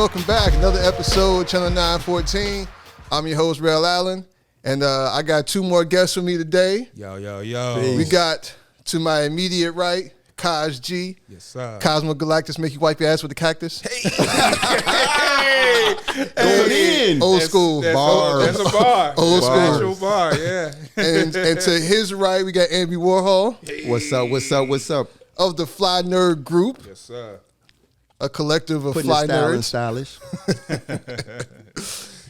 welcome back. Another episode, Channel 914. I'm your host, Rel Allen, and I got two more guests with me today. Yo. Peace. We got, to my immediate right, Kaj G. Yes, sir. Cosmo Galactus, make you wipe your ass with the cactus. Hey. Going in. Old school. Bar. That's a bar. Old school. Actual bar, yeah. And to his right, we got Andy Warhol. Hey. What's up? Of the Fly Nerd Group. Yes, sir. A collective of Putting fly it style and nerds. stylish.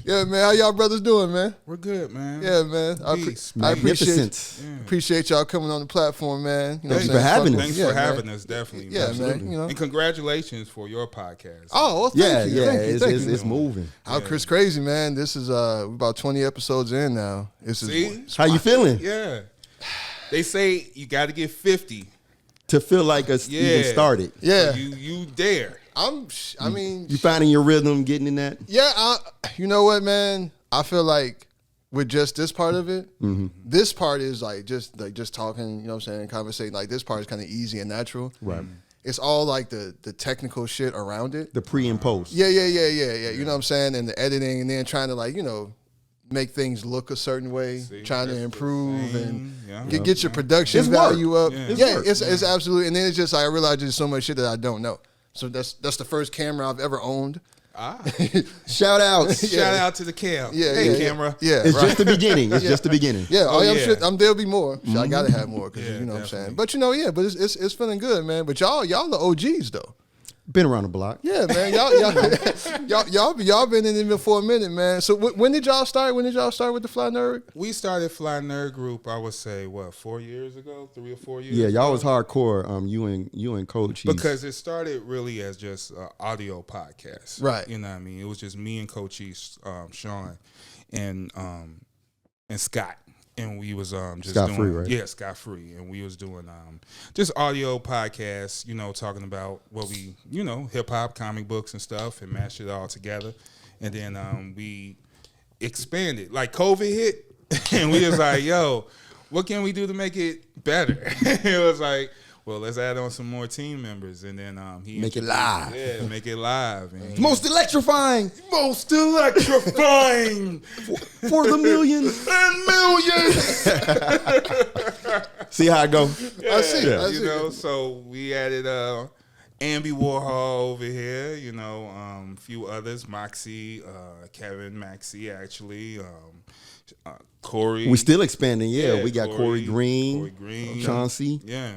Yeah, man. How y'all brothers doing, man? We're good, man. Yeah, man. Peace. I Magnificent. appreciate y'all coming on the platform, man. You know Thanks what I'm for saying? having us. Thanks Yeah, for man. having us, definitely. Yeah, Absolutely. man. You know. And congratulations for your podcast. Oh, well, thank you. Thank you. It's moving. It's crazy, man. This is we're about 20 episodes in now. This is See? How you feeling? Yeah. They say you got to get 50. To feel like us even started. yeah. So you there. I mean, You finding your rhythm, getting in that? yeah. You know what, man? I feel like with just this part of it, this part is just talking. You know what I'm saying? Conversating. Like this part is kind of easy and natural. Right. It's all like the technical shit around it. The pre and post. Yeah. You know what I'm saying? And the editing, and then trying to make things look a certain way, trying to improve and get your production It's work. value up. Yeah. It's absolutely. And then it's just I realize there's so much shit that I don't know. So that's the first camera I've ever owned. Shout out. Shout out to the cam. Yeah, hey, yeah, camera. Yeah, It's right. just the beginning. It's just the beginning. Yeah, yeah. there'll be more. I gotta have more because Yeah, you know what I'm saying. definitely. But but it's feeling good, man. But y'all the OGs though. Been around the block. Yeah, man. Y'all been in it for a minute, man. So when did y'all start? When did y'all start with the Fly Nerd? We started Fly Nerd Group, I would say, 4 years ago? 3 or 4 years Yeah, ago? y'all was hardcore. You and Coach. Because it started really as just an audio podcast. Right. You know what I mean? It was just me and Coach East, Sean, and Scott. And we was just Scott doing, Free, right? Yeah, Scott Free. And we was doing just audio podcasts, talking about what we, hip hop, comic books and stuff, and mashed it all together. And then we expanded. Like COVID hit, and we was like, yo, what can we do to make it better? It was like, well, let's add on some more team members. And then he Make it live. Yeah, make it live. And Most electrifying most electrifying for the millions. and millions. See how I go? Yeah, I see. So we added Ambi Warhol over here, a few others, Moxie, Kevin Maxie, actually, Corey. We still expanding. Yeah, we got Corey Green, Chauncey. Yeah.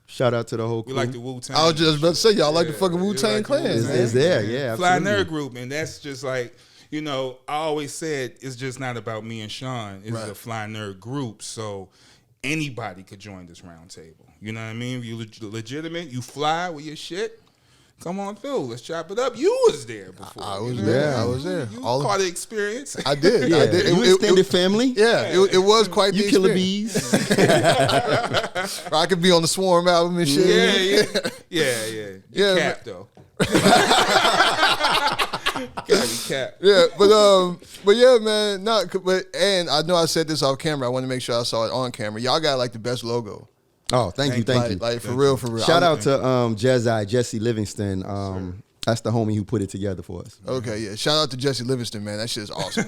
Shout out to the whole crew. We like the Wu-Tang. I was just about to say y'all like the fucking Wu-Tang like Clan. Wu-Tang. Man. It's there, yeah. Fly Absolutely. Nerd Group, and that's just like, I always said it's just not about me and Sean. It's a Fly Nerd Group, so anybody could join this round table. You know what I mean? If you legitimate, you fly with your shit, come on through. Let's chop it up. You was there before. I was there. I was there. You All part of the experience. I did. Yeah, I did. you extended family. Yeah, it was quite You the killer experience. bees. I could be on the Swarm album and shit. Yeah. Yeah, Cap though. Gotta be cap. Yeah, but yeah, man. And I know I said this off camera. I want to make sure I saw it on camera. Y'all got like the best logo. Oh, thank you. Like for real. Shout out to Jesse Livingston. That's the homie who put it together for us. Okay, yeah. Shout out to Jesse Livingston, man. That shit is awesome.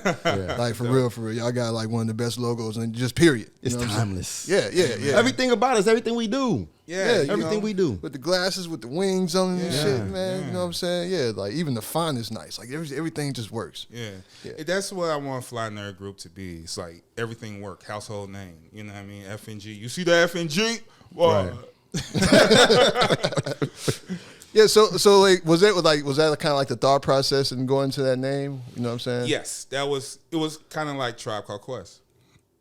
Like for real. Y'all got like one of the best logos and just period. It's timeless. Yeah. Everything about us, everything we do. Yeah, everything we do. With the glasses, with the wings on it and shit, man. You know what I'm saying? Yeah, like even the font is nice. Like everything just works. Yeah. That's what I want Fly Nerd Group to be. It's like everything work, household name. You know what I mean? FNG. You see the FNG? Wow. Right. Yeah, so like was that kind of like the thought process in going to that name? You know what I'm saying? Yes, it was kind of like Tribe Called Quest.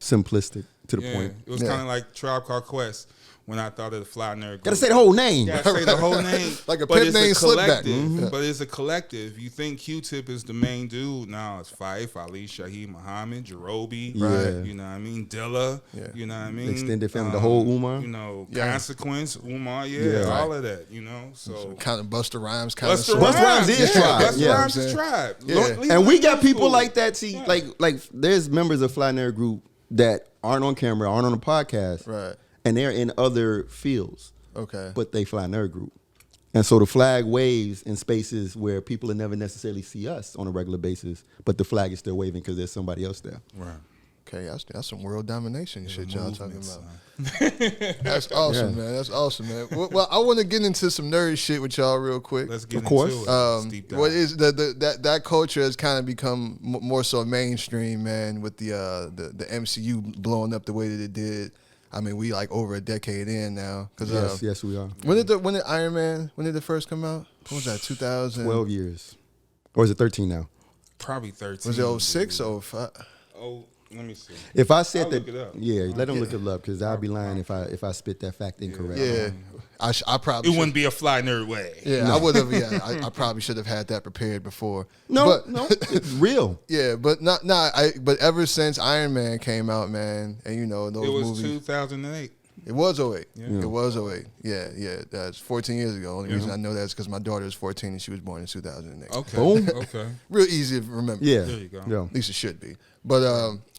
Simplistic to the point. It was kind of like Tribe Called Quest when I thought of the Fly Nerd Group. Gotta say the whole name. Gotta say the whole name. Like a but pet it's name slip back. collective. But it's a collective. You think Q-Tip is the main dude. No, it's Fife, Ali, Shaheed Muhammad, Jerobi. Yeah. You know what I mean? Dilla. Yeah. You know what I mean? Extended family, the whole Umar. Consequence, Umar, all of that, So kind of Busta Rhymes kind of. Busta Rhymes is Tribe. Busta Yeah. Rhymes is Tribe. Yeah. And we got people like that. See, like there's members of Fly Nerd Group that aren't on camera, aren't on the podcast, Right. and they're in other fields. Okay. But they Fly Nerd Group. And so the flag waves in spaces where people will never necessarily see us on a regular basis, but the flag is still waving because there's somebody else there. Right. Okay, that's some world domination shit y'all talking Movements, about. That's awesome, man. That's awesome, man. Well, I want to get into some nerd shit with y'all real quick. Let's get Of course. into it. Let's deep dive. What is that culture has kind of become more so mainstream, man, with the MCU blowing up the way that it did. I mean, we like over a decade in now. Yes, we are. When did Iron Man? When did it first come out? What was that? 2000. 12 years, or is it 13 now? Probably 13. Was it 06 or 05? Oh, let me see. If I said I'll that, look it up. yeah, let them look it up because I'll be lying if I spit that fact incorrect. Yeah, I probably. It wouldn't be a fly nerd way. Yeah, I would have. Yeah, I probably should have had that prepared before. No, it's real. Yeah, but but ever since Iron Man came out, man, and you know those It was movies. 2008. It was 08. Yeah. It was 08. Yeah. That's 14 years ago. Only reason I know that is because my daughter is 14 and she was born in 2008. Okay. Boom. Okay. Real easy to remember. Yeah, There you go. Yeah. At least it should be. But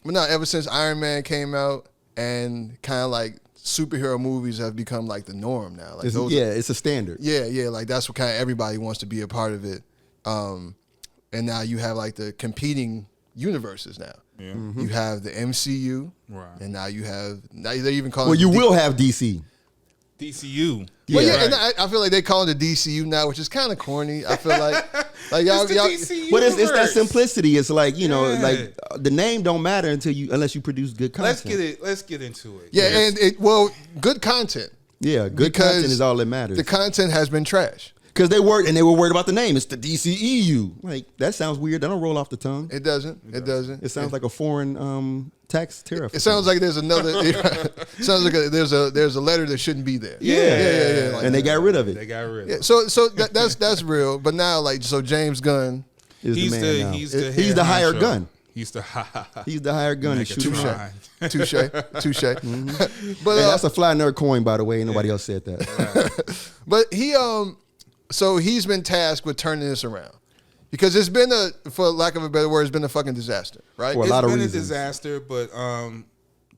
no, ever since Iron Man came out and kind of like superhero movies have become like the norm now. Like It's a standard. Yeah, like that's what kind of everybody wants to be a part of it. And now you have like the competing universes now. Yeah. You have the MCU, Right. and now they even call Well, it you will have DC. DCU. Well, yeah, Right. and I feel like they call it the DCU now, which is kind of corny. I feel like y'all, It's the DC But it's that universe. simplicity. It's like Yeah. like the name don't matter unless you produce good content. Let's get into it. yeah, and good content. Yeah, good Because content is all that matters. The content has been trash. Because they were worried about the name. It's the DCEU. Like that sounds weird. That don't roll off the tongue. It doesn't. It doesn't. It sounds like a foreign tax tariff. It sounds like there's another. Sounds like there's a letter that shouldn't be there. Yeah. Like and they got rid of They it. got rid of Yeah, it. so that's real. But now, like, so James Gunn. Is He's the man the now. he's the He's head the hired honcho. gun. He's the He's the hired gun to Make it shoot him try. out. Touche. Mm-hmm. But Hey, that's a fly nerd coin, by the way. Ain't nobody else said that. but so he's been tasked with turning this around because it's been for lack of a better word, it's been a fucking disaster, right? For a lot of It's been reasons. a disaster, but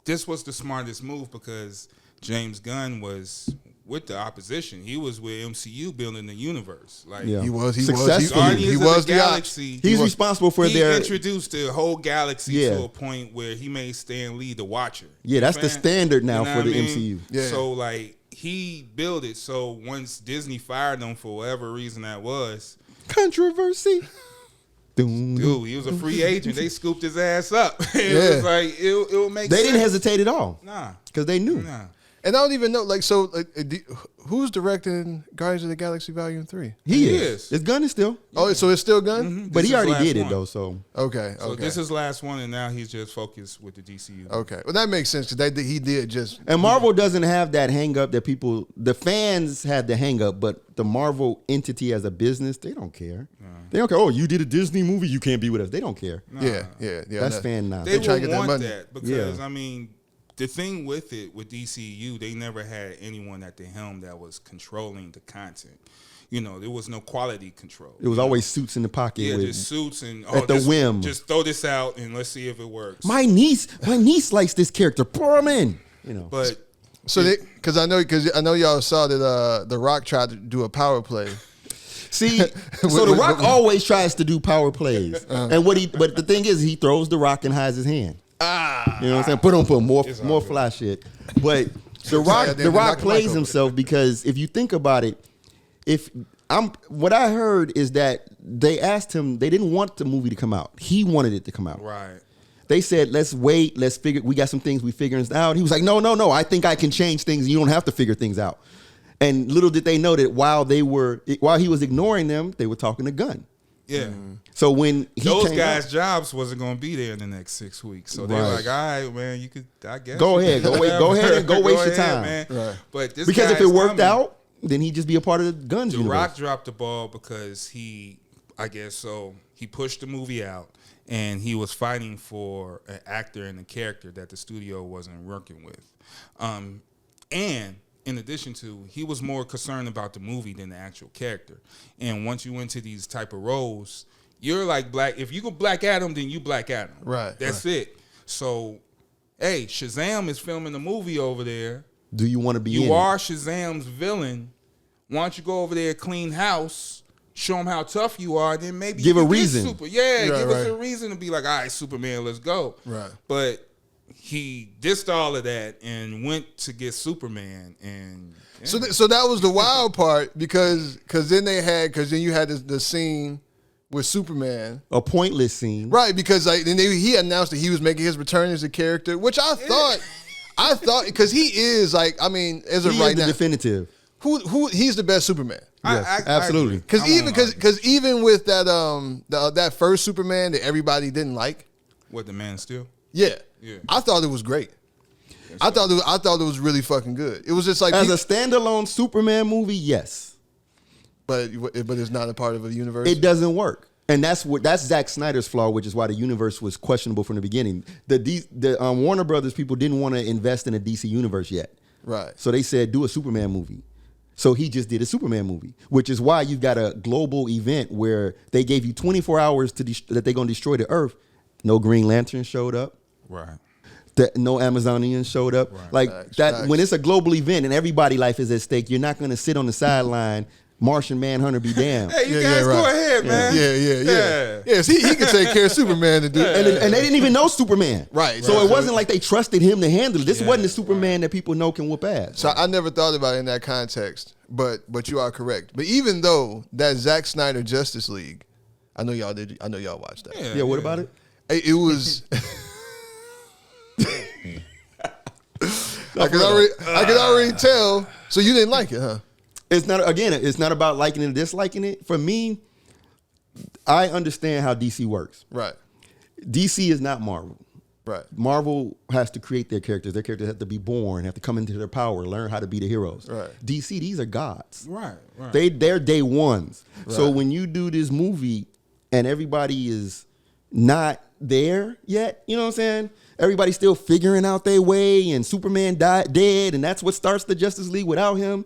this was the smartest move because James Gunn was with the opposition. He was with MCU building the universe. Like Yeah. He was Successfully. Guardians he of was the the Galaxy. He's responsible for he their. introduced the whole galaxy Yeah. to a point where he made Stan Lee the Watcher. Yeah, that's the Fan- standard now know for what the I mean? MCU. Yeah. So like he built it. So once Disney fired him for whatever reason that was, Controversy. Doom. dude, he was a free agent. They scooped his ass up. It Yeah. was like it will make. They sense. didn't hesitate at all Nah, because they knew. nah. And I don't even know, like, so who's directing Guardians of the Galaxy Volume 3? He He is. is. His gun is still, Oh, so it's still Gunn? Mhm. but This he is already last did it one. though. So Okay. So this is last one, and now he's just focused with the DCU. Okay. Well, that makes sense because he did just. and Marvel doesn't have that hang up that the fans had the hang up, but the Marvel entity as a business, they don't care. They don't care. Oh, you did a Disney movie, you can't be with us. They don't care. Yeah. That's fan They nonsense. try to would get that want money. that because Yeah. I mean, the thing with it with DCU, they never had anyone at the helm that was controlling the content. You know, there was no quality control. It was always suits in the pocket. Yeah, with, just suits and at the whim. Just throw this out and let's see if it works. my niece likes this character. Pour him in. You know. But So because I know y'all saw that The Rock tried to do a power play. See, so The Rock always tries to do power plays, but the thing is, he throws The Rock and hides his hand. You know what I'm saying? Put on more fly shit. But The Rock plays himself because if you think about it, what I heard is that they asked him, they didn't want the movie to come out. He wanted it to come out. right. They said, let's wait, let's figure, we got some things we figuring out. He was like, no, I think I can change things. You don't have to figure things out. And little did they know that while he was ignoring them, they were talking to Gunn. Yeah. So when Those guys' jobs wasn't going to be there in the next 6 weeks. So they're Right. like, all right, man, you could, I guess. Go you ahead, could go do ahead and go waste your ahead, time. man. Right. But this because if guy's it worked coming. out, then he'd just be a part of the Gunn's The universe. Rock dropped the ball because he pushed the movie out and he was fighting for an actor and a character that the studio wasn't working with. And in addition to, he was more concerned about the movie than the actual character. And once you went to these type of roles, you're like if you go Black Adam, then you Black Adam. Right. That's it. So, hey, Shazam is filming a movie over there. Do you want to be in You it? are Shazam's villain. Why don't you go over there, clean house, show them how tough you are, then maybe give you a reason. Give us a reason to be like, all right, Superman, let's go. Right. But he dissed all of that and went to get Superman, and so that was the wild part because then you had the scene with Superman, a pointless scene, right? Because like then he announced that he was making his return as a character, which I thought because he is like, I mean, as of he right is the now, definitive. Who he's the best Superman. Yes, absolutely. Because even with that first Superman that everybody didn't like, what, the Man of Steel? Yeah. I thought it was great. I thought it was really fucking good. It was just like as a standalone Superman movie, yes, but it's not a part of a universe. It doesn't work, and that's Zack Snyder's flaw, which is why the universe was questionable from the beginning. The Warner Brothers people didn't want to invest in a DC universe yet, right? So they said do a Superman movie. So he just did a Superman movie, which is why you've got a global event where they gave you 24 hours that they're going to destroy the Earth. No Green Lantern showed up. Right. No Amazonians showed up. Right. Like facts, that facts. When it's a global event and everybody's life is at stake, you're not going to sit on the sideline. Martian Manhunter be damned. Hey, you guys go ahead, man. Yeah. Yes, he can take care of Superman to do. And they didn't even know Superman. Right. So right. it wasn't like they trusted him to handle it. This wasn't the Superman that people know can whoop ass. So I never thought about it in that context, but you are correct. But even though that Zack Snyder Justice League, I know y'all did. I know y'all watched that. Yeah, what about it? It was. I could already tell. So you didn't like it, huh? It's not about liking it or disliking it. For me, I understand how DC works. Right. DC is not Marvel. Right. Marvel has to create their characters. Their characters have to be born, have to come into their power, learn how to be the heroes. Right. DC, these are gods. Right. They're day ones. Right. So when you do this movie and everybody is not there yet, you know what I'm saying? Everybody's still figuring out their way, and Superman dead, and that's what starts the Justice League without him.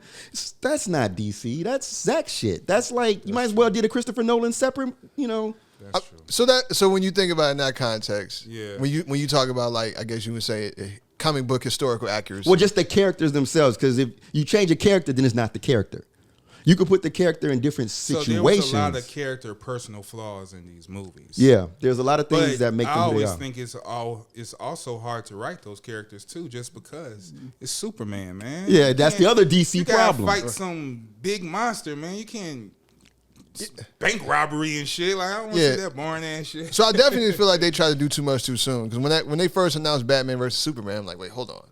That's not DC. That's Zack shit. That's like you might as well did a Christopher Nolan separate, you know. That's true. So when you think about it in that context, Yeah. when you talk about, like, I guess you would say comic book historical accuracy. Well, just the characters themselves, because if you change a character, then it's not the character. You could put the character in different situations. So there was a lot of character personal flaws in these movies. Yeah, there's a lot of things that make them who they I always are. think it's also hard to write those characters too, just because it's Superman, man. Yeah, that's the other DC you problem. gotta fight some big monster, man. You can't bank robbery and shit. Like, I don't want to see that boring ass shit. So I definitely feel like they tried to do too much too soon. Because when they first announced Batman versus Superman, I'm like, wait, hold on.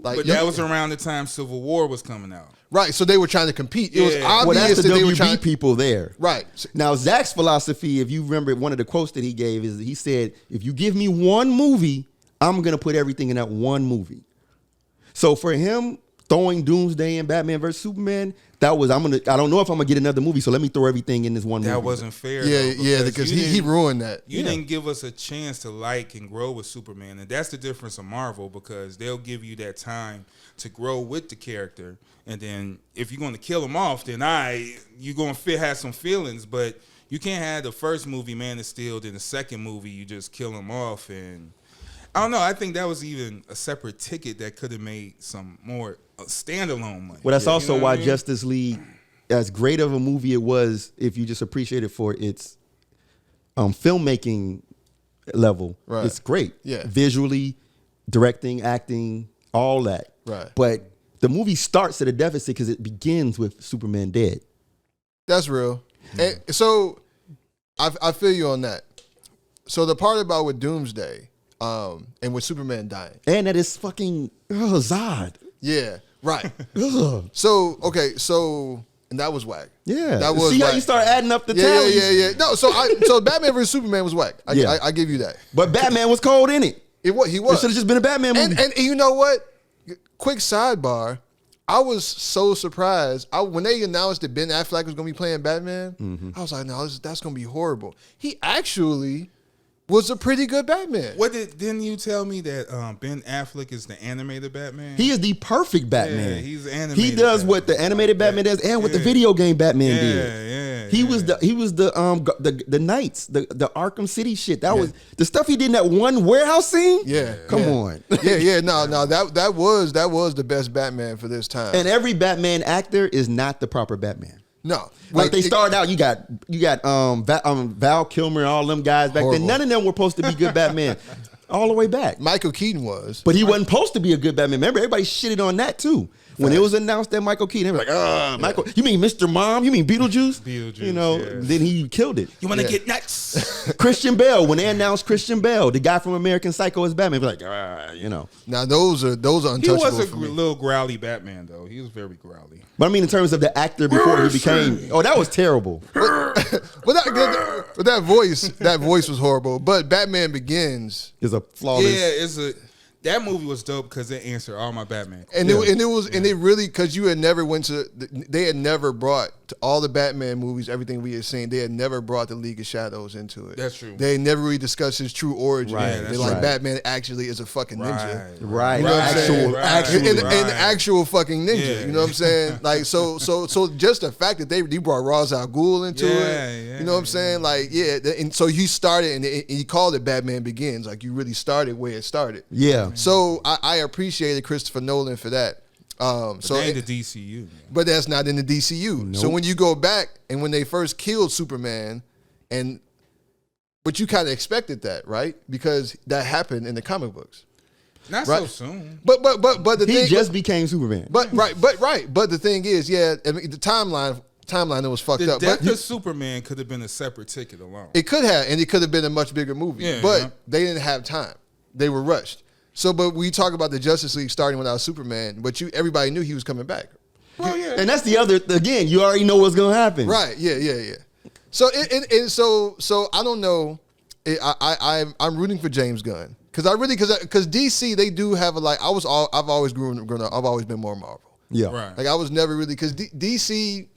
Like, But that was around the time Civil War was coming out. Right, so they were trying to compete. It was Yeah. obvious Well, that's the that they were WB trying. people there. Right. Now, Zach's philosophy, if you remember, one of the quotes that he gave is he said, if you give me one movie, I'm going to put everything in that one movie. So for him, throwing Doomsday and Batman versus Superman, that was, I don't know if I'm going to get another movie, so let me throw everything in this one movie. That wasn't fair. Yeah, because he ruined that. You didn't give us a chance to like and grow with Superman, and that's the difference of Marvel, because they'll give you that time to grow with the character, and then if you're going to kill him off, then you're going to have some feelings, but you can't have the first movie, Man of Steel, then the second movie, you just kill him off, and I don't know. I think that was even a separate ticket that could have made some more standalone money. Well, that's also why I mean? Justice League, as great of a movie it was, if you just appreciate it for its filmmaking level, Right. it's great. Yeah. Visually, directing, acting, all that. Right. But the movie starts at a deficit because it begins with Superman dead. That's real. And so I feel you on that. So the part about with Doomsday and with Superman dying. And that is fucking Zod. Yeah, right. Ugh. So, okay, and that was whack. Yeah. That was See how whack. you start adding up the Yeah. tallies? No, so Batman vs. Superman was whack. I give you that. But Batman was cold in it. He was. It should have just been a Batman movie. And you know what? Quick sidebar. I was so surprised. When they announced that Ben Affleck was going to be playing Batman, I was like, no, that's going to be horrible. He actually was a pretty good Batman. Didn't you tell me that Ben Affleck is the animated Batman? He is the perfect Batman. Yeah, he's animated. He does what the animated Batman does and what the video game Batman did. Yeah. He was the Knights, the Arkham City shit. That was the stuff he did in that one warehouse scene. Yeah, come on. No, that was the best Batman for this time. And every Batman actor is not the proper Batman. No, like they started out. You got Val Kilmer and all them guys back then. None of them were supposed to be good Batman. All the way back. Michael Keaton was. But he wasn't supposed to be a good Batman. Remember, everybody shitted on that too. When it was announced that Michael Keaton, they were like, Michael, you mean Mr. Mom? You mean Beetlejuice? Then he killed it. You want to get nuts? Christian Bale, when they announced Christian Bale, the guy from American Psycho as Batman, be like, Now those are untouchable. He was a little growly Batman, though. He was very growly. But I mean, in terms of the actor before he became, that was terrible. but that voice was horrible. But Batman Begins is a flawless. Yeah, that movie was dope because it answered all my Batman. And it really, because you had never they had never brought to all the Batman movies, everything we had seen, they had never brought the League of Shadows into it. That's true. They had never really discussed his true origin. Right, They're like, Batman actually is a fucking ninja. Right. You know what I'm saying? Actual actual fucking ninja. Yeah. You know what I'm saying? Like, so just the fact that they brought Ra's al Ghul into it. You know what I'm saying? Like, and so you started, and you called it Batman Begins. Like, you really started where it started. Yeah. So I appreciated Christopher Nolan for that. So in the DCU, man. But that's not in the DCU. Nope. So when you go back and when they first killed Superman, but you kind of expected that, right? Because that happened in the comic books. Not so soon. But the he thing just became Superman. But the thing is, I mean, the timeline that was fucked up. The death of Superman could have been a separate ticket alone. It could have, and it could have been a much bigger movie. Yeah, but they didn't have time. They were rushed. So, but we talk about the Justice League starting without Superman, but everybody knew he was coming back. Well, yeah. And that's the other, again, you already know what's going to happen. Right, yeah. So, so I don't know. I'm rooting for James Gunn. Because DC, they do have I've always grown up, I've always been more Marvel. Yeah. Right. Like, I was never really, because DC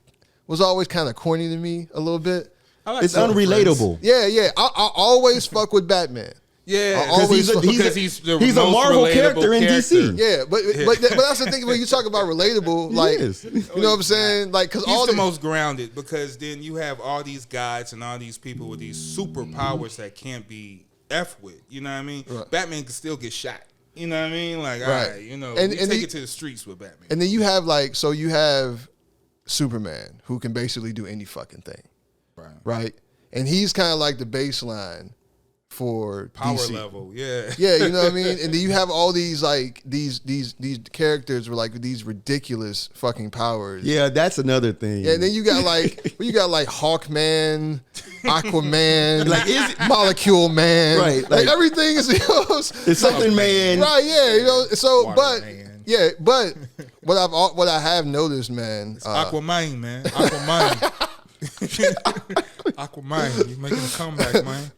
was always kind of corny to me a little bit. It's unrelatable. Yeah. I always fuck with Batman. Yeah, because he's a Marvel character in DC. Yeah, but that's the thing when you talk about relatable, like, you know what I'm saying? Like, because he's the most grounded, because then you have all these guys and all these people with these superpowers that can't be F with. You know what I mean? Right. Batman can still get shot. You know what I mean? Like, all right, and take it to the streets with Batman. And then you have you have Superman, who can basically do any fucking thing. Right? And he's kind of like the baseline for power DC. Level, yeah, you know what I mean. And then you have all these these characters with these ridiculous fucking powers. Yeah, that's another thing. Yeah, and then you got Hawkman, Aquaman, Molecule Man, right? Like everything is it's something man, right? Yeah, so Water man. Yeah, but what I have noticed, man, it's Aquaman, man, Aquaman. Aquaman, you making a comeback, man.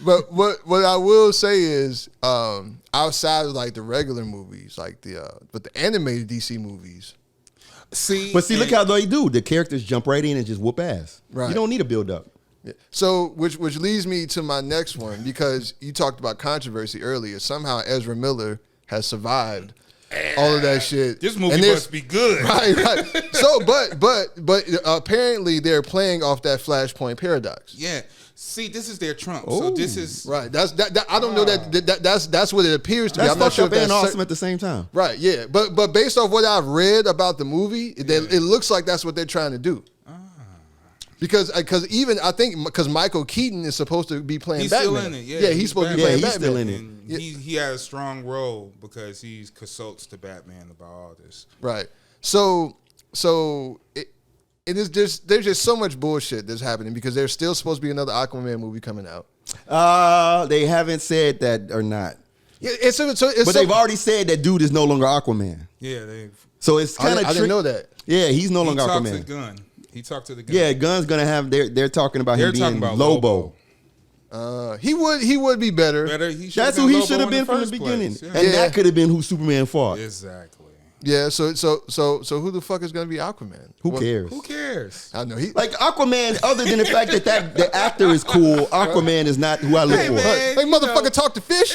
But what I will say is, outside of the regular movies, but the animated DC movies. See, look how they do. The characters jump right in and just whoop ass. Right. You don't need a build up. Yeah. So, which leads me to my next one, because you talked about controversy earlier. Somehow Ezra Miller has survived all of that shit. This movie must be good, right? So, but apparently they're playing off that Flashpoint paradox. Yeah. See, this is their Trump. Oh. So this is right. That I don't know that's what it appears to be. I'm not sure if that's awesome at the same time. Right. Yeah. But based off what I've read about the movie, it looks like that's what they're trying to do. Because even I think because Michael Keaton is supposed to be playing Batman. He's still in it. Yeah, he's supposed to be playing Batman. Still in it. And he had a strong role because he consults to Batman about all this. Right. So there's just so much bullshit that's happening, because there's still supposed to be another Aquaman movie coming out. They haven't said that or not. Yeah, but they've already said that dude is no longer Aquaman. Yeah, so it's kind of. I didn't know that. Yeah, he's no longer Aquaman. He talked to the gun. Yeah, Gunn's gonna have. They're talking about him being Lobo. He would be better. That's who he should have been from the beginning, and that could have been who Superman fought. Exactly. Yeah. So who the fuck is gonna be Aquaman? Who cares? Who cares? I know Aquaman. Other than the fact that the actor is cool, Aquaman is not who I look for. Man, motherfucker talk to fish.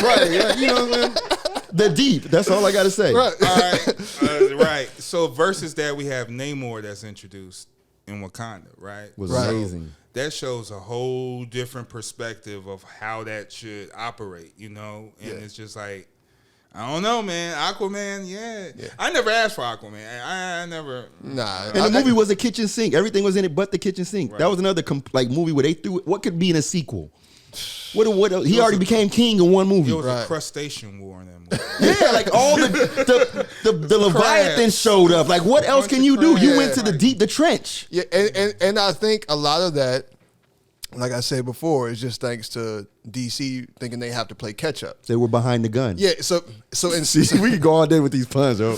Right. Yeah, you know what I'm saying? The deep. That's all I got to say. Right. All right. Right. So versus that, we have Namor that's introduced. in Wakanda, right? Was Right. amazing. That shows a whole different perspective of how that should operate, and it's just like, I don't know, man. Aquaman, yeah. I never asked for Aquaman. I never. Nah. And the movie was a kitchen sink. Everything was in it but the kitchen sink. Right. That was another movie where they threw it. What could be in a sequel? What he already became king in one movie. It was Right. a crustacean war in that movie. Yeah, like all the Leviathan showed up. Like, what else can you do? You went to the trench. Yeah, and I think a lot of that, like I said before, is just thanks to DC thinking they have to play catch up. They were behind the gun. Yeah, so We can go all day with these puns, yo.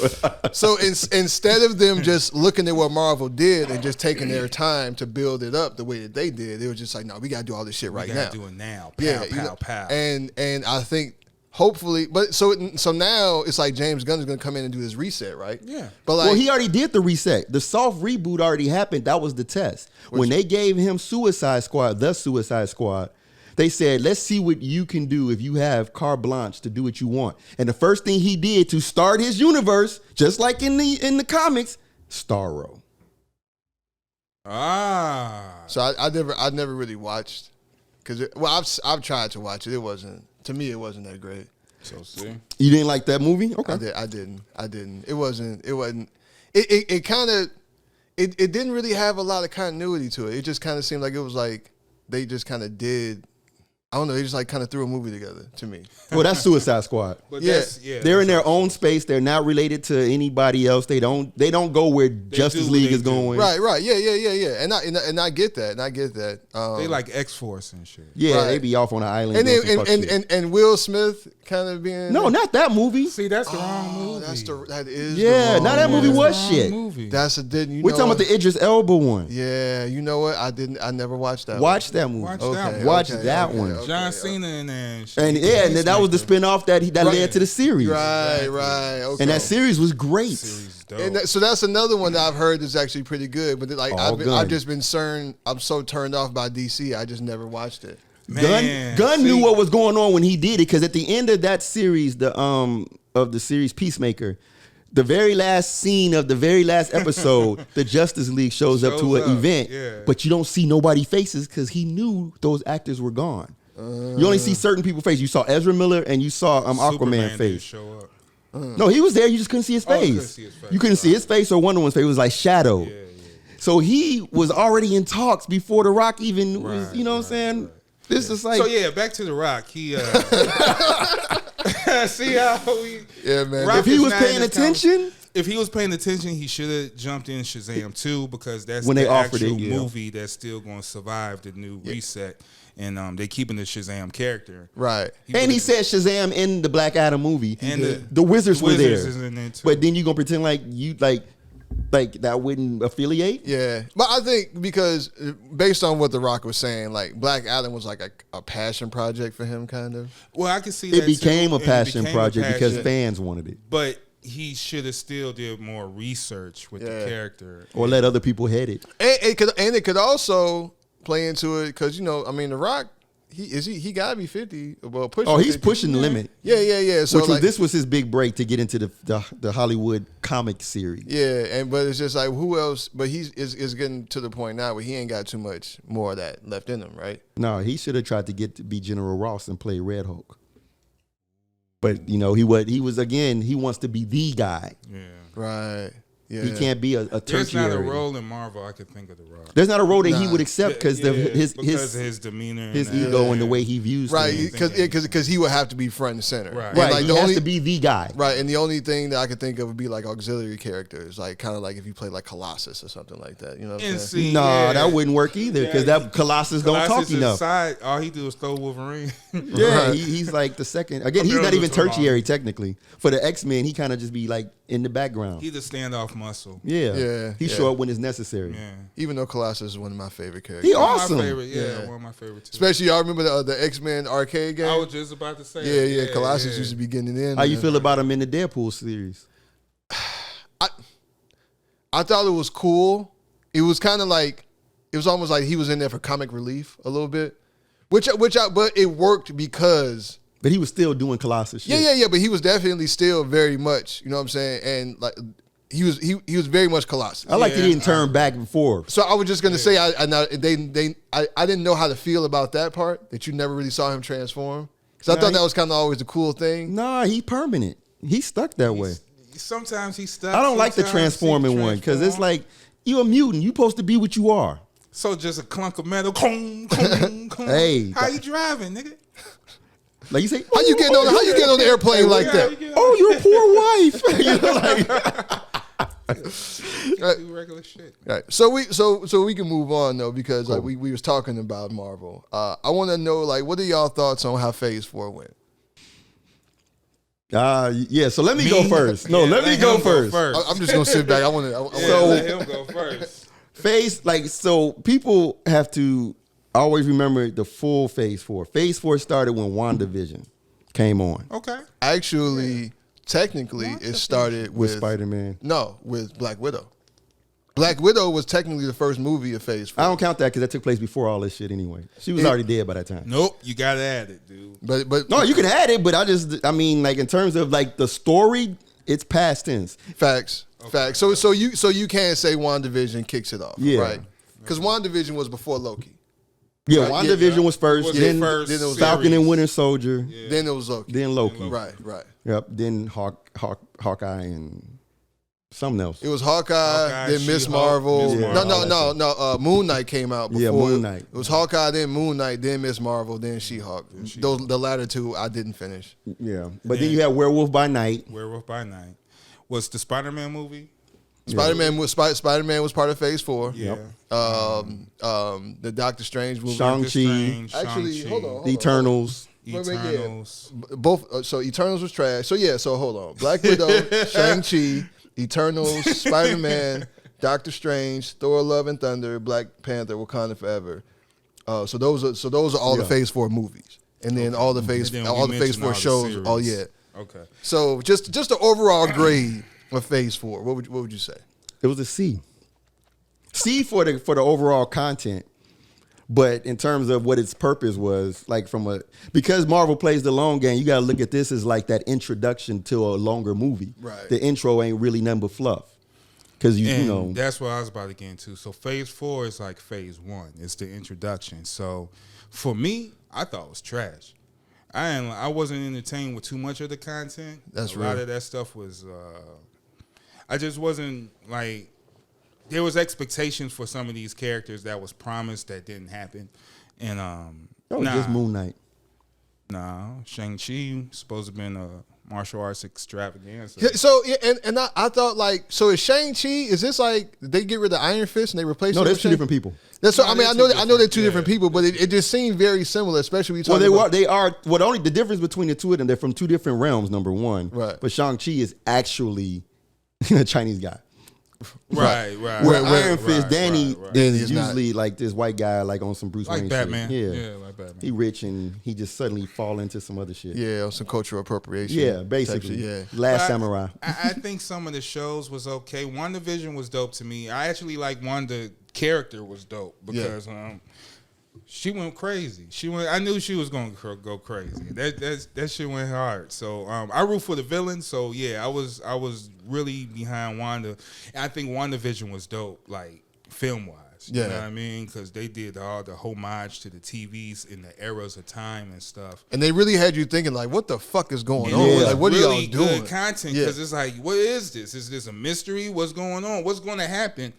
So instead of them just looking at what Marvel did and just taking their time to build it up the way that they did, they were just like, no, we got to do all this shit right We now. gotta do it now. Pow, Yeah, pow, pow. And I think hopefully, but so now it's like James Gunn is going to come in and do this reset, right? Yeah. But like, Well, he already did the reset. The soft reboot already happened. That was the test. When they gave him the Suicide Squad, they said, let's see what you can do if you have carte blanche to do what you want. And the first thing he did to start his universe, just like in the comics, Starro. So I never really watched because I've tried to watch it. It wasn't that great. So see, You didn't like that movie? Okay. I didn't. It wasn't. It kind of. It didn't really have a lot of continuity to it. It just kind of seemed like it was like they just kind of did. I don't know. They just like kind of threw a movie together to me. Well, that's Suicide Squad. but Yeah. They're in their own space. They're not related to anybody else. They don't go where Justice do what League they is do. going. Right. Yeah. And I get that. they like X-Force and shit. Yeah, Right. they be off on an island. And doing some then, fuck shit. and Will Smith kind of being No, not that movie. See, that's the wrong movie. that is Yeah, the wrong now that movie one. was Wrong shit. movie. That's a didn't you We're know talking about what? the Idris Elba one. Yeah, you know what? I never watched that. Watch that movie. Watch one. that one. Watch that one. okay. John Cena and shit. And yeah, and that was the spinoff that led to the series. Right. Okay. And that series was great. Series dope. And so that's another one that I've heard is actually pretty good. But like All good. I've just been I'm so turned off by DC. I just never watched it. Man, Gunn see, knew what was going on when he did it, because at the end of that series, of the series Peacemaker, the very last scene of the very last episode, the Justice League shows up to an event, but you don't see nobody faces because he knew those actors were gone. You only see certain people face. You saw Ezra Miller and you saw Aquaman Superman didn't face. show up. No, he was there. You just couldn't see his face. You couldn't see his face. You couldn't see his face or Wonder Woman's face. It was like shadow. Yeah. So he was already in talks before The Rock even was, Right, you know what I'm saying? right. This is like, So yeah, back to The Rock. He see how we. Yeah, man. Rock if he is was not in paying this attention, If he was paying attention, he should have jumped in Shazam 2, because that's When they the offered actual it, yeah. movie that's still going to survive the new reset. And they keeping the Shazam character. Right. and he said Shazam in the Black Adam movie, And the Wizards were there. is in there too. But then you gonna pretend like you like that wouldn't affiliate? Yeah, but I think because based on what The Rock was saying, like Black Adam was like a passion project for him, kind of. Well, I can see that It became too, a and it passion became a project because passion, fans wanted it, But he should have still did more research with the character. or let other people head it. And it could also play into it because I mean, The Rock, he gotta be 50. Well, pushing. Oh, he's 50. pushing the limit. Yeah. So Which was, like, this was his big break to get into the Hollywood comic series. yeah, but it's just like who else? But he's getting to the point now where he ain't got too much more of that left in him, right? No, he should have tried to get to be General Ross and play Red Hulk. But he wants to be the guy. Yeah. Right. Yeah. He can't be a tertiary. There's not a role in Marvel I could think of The Rock. There's not a role that he would accept because Yeah, his because of his demeanor, his and ego and the way he views Right, things. because he would have to be front and center. Right. And Right, like he the has only, to be the guy. right, and the only thing that I could think of would be like auxiliary characters, like kind of like if you play like Colossus or something like that. You know what I'm And saying? see, No, yeah, that wouldn't work either because that Colossus don't talk Colossus enough. Side, all he do is throw Wolverine. Yeah, he's like the second. Again, he's not even tertiary technically. For the X-Men, he kind of just be like in the background. He's a standoff muscle. Yeah, He yeah. show up when it's necessary. Yeah. Even though Colossus is one of my favorite characters, He One of awesome. my favorite, Yeah. one of my favorite too. especially y'all remember the X-Men arcade game. I was just about to say. yeah, Colossus used to be getting it in. How you man. feel about him in the Deadpool series? I thought it was cool. It was kind of like it was almost like he was in there for comic relief a little bit, but it worked because. But he was still doing Colossus shit. Yeah. But he was definitely still very much, you know what I'm saying? And like he was very much Colossus. I like that he didn't turn back before. So I was just gonna say I didn't know how to feel about that part, that you never really saw him transform, because I thought that was kind of always the cool thing. Nah, he permanent. He's stuck that way. Sometimes he's stuck. I don't like the transforming one because it's like you a mutant. You supposed to be what you are. So just a clunk of metal. Hey, how you driving, nigga? Like you say, how you getting on the airplane like that? Oh, your poor wife. You know, like, do regular shit. Right. So we can move on though, because like we was talking about Marvel. I want to know, like, what are y'all thoughts on how Phase 4 went? Yeah. So let me go first. No, let me go first. I'm just gonna sit back. Let him go first. So people have to always remember the full Phase 4. Phase 4 started when WandaVision came on. Okay. Actually, technically, it started with Spider-Man. No, with Black Widow. Black Widow was technically the first movie of Phase 4. I don't count that because that took place before all this shit anyway. She was already dead by that time. Nope, you gotta add it, dude. But no, you can add it, but I mean, like in terms of like the story, it's past tense. Facts. So you can't say WandaVision kicks it off, right? Because WandaVision was before Loki. Yeah, WandaVision was first. Then it was Falcon and Winter Soldier. Yeah. Then it was Loki. Then Loki. Right. Yep. Then Hawkeye and something else. It was Hawkeye, then Miss Marvel. No. Moon Knight came out before. Yeah, Moon Knight. It was Hawkeye, then Moon Knight, then Miss Marvel, then She-Hulk. The latter two I didn't finish. Yeah, but then you had Werewolf by Night. Werewolf by Night was the Spider-Man movie. Spider-Man was part of Phase 4. Yeah. The Doctor Strange movie. Shang-Chi. Actually, hold on. The Eternals. Eternals. Both. So Eternals was trash. So hold on. Black Widow, Shang-Chi, Eternals, Spider-Man, Doctor Strange, Thor: Love and Thunder, Black Panther, Wakanda Forever. So those are all the Phase 4 movies, and then all the Phase 4 shows. Oh yeah. Okay. So just the overall grade of Phase 4. What would you say? It was a C. C for the overall content, but in terms of what its purpose was, like because Marvel plays the long game, you got to look at this as like that introduction to a longer movie. Right. The intro ain't really nothing but fluff. Because you know that's what I was about to get into. So Phase 4 is like Phase 1. It's the introduction. So for me, I thought it was trash. I wasn't entertained with too much of the content. That's a lot of that stuff was. I just wasn't like. There was expectations for some of these characters that was promised that didn't happen, and just Moon Knight. No, Shang-Chi supposed to have been a martial arts extravaganza. Yeah, so and I thought like, so is Shang-Chi, is this like they get rid of Iron Fist and they replace him? No, there's two different people. That's what, I mean, I know they're two different people, but it just seemed very similar, especially when you talk about. They are. Well, only the difference between the two of them, they're from two different realms. Number one, right? But Shang-Chi is actually a Chinese guy. Right. Where Iron Fist, Danny is usually like this white guy, like on some Bruce Wayne Batman. shit. Yeah, like Batman. He rich and he just suddenly fall into some other shit. Yeah, or some cultural appropriation. Yeah, basically. Yeah. Last Samurai. I think some of the shows was okay. WandaVision was dope to me. I actually like Wanda character was dope because she went crazy. I knew she was going to go crazy. That shit went hard. So I root for the villain. So yeah, I was really behind Wanda. And I think WandaVision was dope, like film wise. You know what I mean? Because they did all the homage to the TVs in the eras of time and stuff. And they really had you thinking like, what the fuck is going on? Like, what really are y'all doing? Good content because it's like, what is this? Is this a mystery? What's going on? What's going to happen?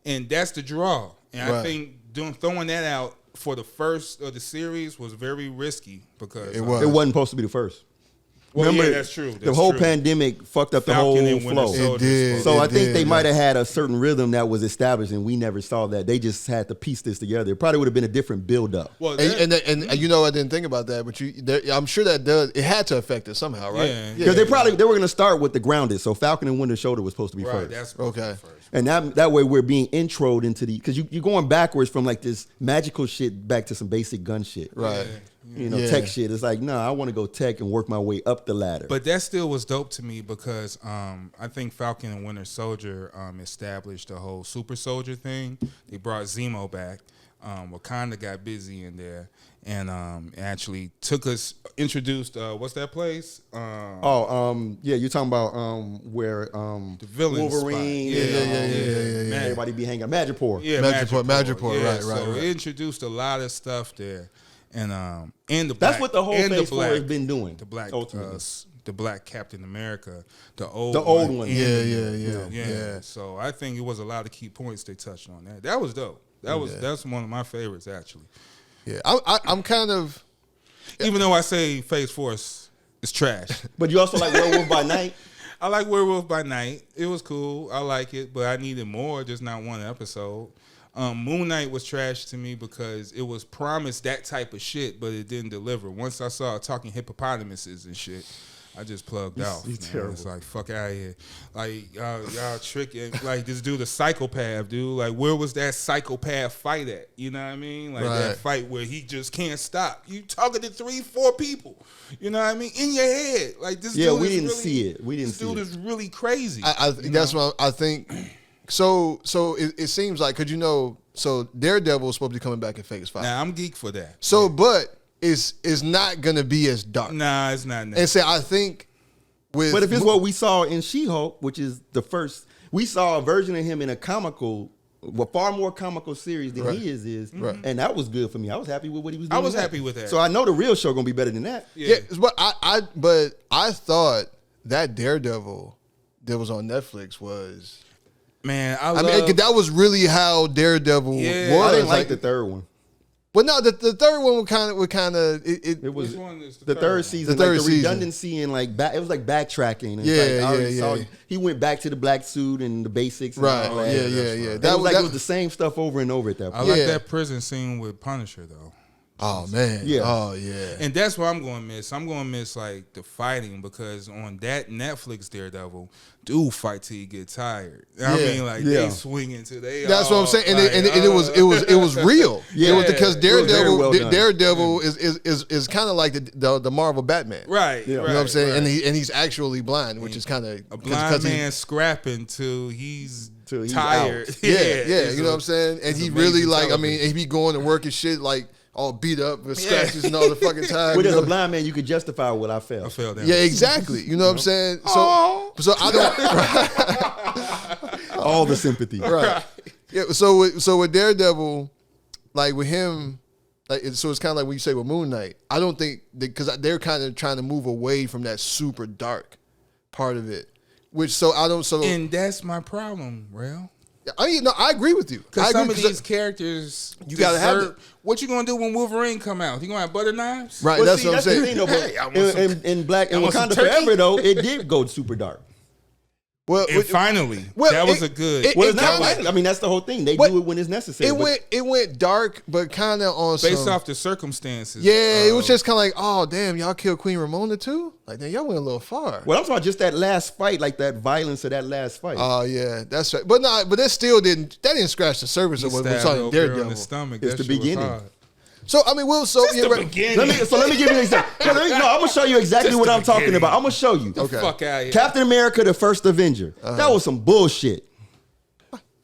And that's the draw. And I think throwing that out for the first of the series was very risky because it wasn't supposed to be the first. Well, remember, that's true. The whole pandemic fucked up the whole flow. It did. So I think they might have had a certain rhythm that was established, and we never saw that. They just had to piece this together. It probably would have been a different build-up. Well, and you know, I didn't think about that, but I'm sure that it had to affect it somehow, right? Because they were going to start with the grounded. So Falcon and Winter Soldier was supposed to be first. That's okay. And that way we're being introed into because you're going backwards from like this magical shit back to some basic gun shit, right? Tech shit. It's like, no, I want to go tech and work my way up the ladder. But that still was dope to me because I think Falcon and Winter Soldier established the whole super soldier thing. They brought Zemo back. Wakanda got busy in there and actually introduced what's that place? Yeah, you're talking about where the villain Wolverine, Yeah. everybody be hanging out. Madripoor. Yeah, Madripoor, yeah, right. So it introduced a lot of stuff there, and the That's black, what the whole and Phase 4 has been doing. The black Captain America, the old one. Yeah. So I think it was a lot of key points they touched on that. That was dope. That's one of my favorites actually. Yeah, I'm kind of, even though I say Phase 4 is trash. But you also like Werewolf by Night? I like Werewolf by Night. It was cool. I like it, but I needed more, just not one episode. Moon Knight was trash to me because it was promised that type of shit, but it didn't deliver. Once I saw talking hippopotamuses and shit, I just plugged off. It's like, fuck out of here. Like, y'all tricking. Like, this dude a psychopath, dude. Like, where was that psychopath fight at? You know what I mean? Like, that fight where he just can't stop. You talking to 3-4 people. You know what I mean? In your head. Like, this dude we didn't really, see it. This dude is really crazy. That's what I think. So it seems like, because so Daredevil is supposed to be coming back in Phase 5. Nah, I'm geek for that. So, but it's not going to be as dark. Nah, it's not. And so I think But if it's what we saw in She-Hulk, which is the first, we saw a version of him in a far more comical series than he is. Right. And that was good for me. I was happy with what he was doing. I was happy with that. So I know the real show going to be better than that. Yeah, but I thought that Daredevil that was on Netflix was... Man, I mean, that was really how Daredevil was. I didn't like the third one. Well, no, the third one would kind of it was Which one is the third season. The third the season. redundancy and like it was like backtracking. And Yeah. He went back to the black suit and the basics. And right. all that. Yeah. That was the same stuff over and over at that point. I like that prison scene with Punisher though. Oh man. Yeah. Oh yeah. And that's what I'm going to miss. I'm going to miss like the fighting because on that Netflix Daredevil, dude fight till you get tired. I mean, like they swing into they. That's what I'm saying, and it was real. Yeah, it was because Daredevil Daredevil is kind of like the Marvel Batman, right? You know what I'm saying, and he's actually blind, which is kind of a blind man scrapping till he's tired. Yeah, you know what I'm saying, and he really like. I mean, he be going to work and shit like. All beat up with scratches and all the fucking time. But as a blind man, you could justify what I felt. I fell down. Yeah, exactly. You know what I'm saying? So I don't. All the sympathy. Right. Yeah. So with Daredevil, like with him, like so it's kind of like when you say with Moon Knight. I don't think because they're kind of trying to move away from that super dark part of it, and that's my problem, Rail. I mean, no, I agree with you. Because some of these characters, you gotta have it. What you gonna do when Wolverine come out? He gonna have butter knives? Right, that's what I'm saying. In Wakanda Forever, though, it did go super dark. Well, finally, that was a good. It's not. I mean, that's the whole thing. They do it when it's necessary. It went dark, but kind of on based off the circumstances. Yeah, it was just kind of like, oh damn, y'all killed Queen Ramona too. Like, damn, y'all went a little far. Well, I'm talking about just that last fight, like that violence of that last fight. Oh yeah, that's right. But no, but that still didn't scratch the surface of what we saw in Daredevil. In the stomach. It's the beginning. So I mean, beginning. Let me give you an example. I'm gonna show you exactly what I'm talking about. I'm gonna show you. The fuck out of here. Captain America: The First Avenger. That was some bullshit.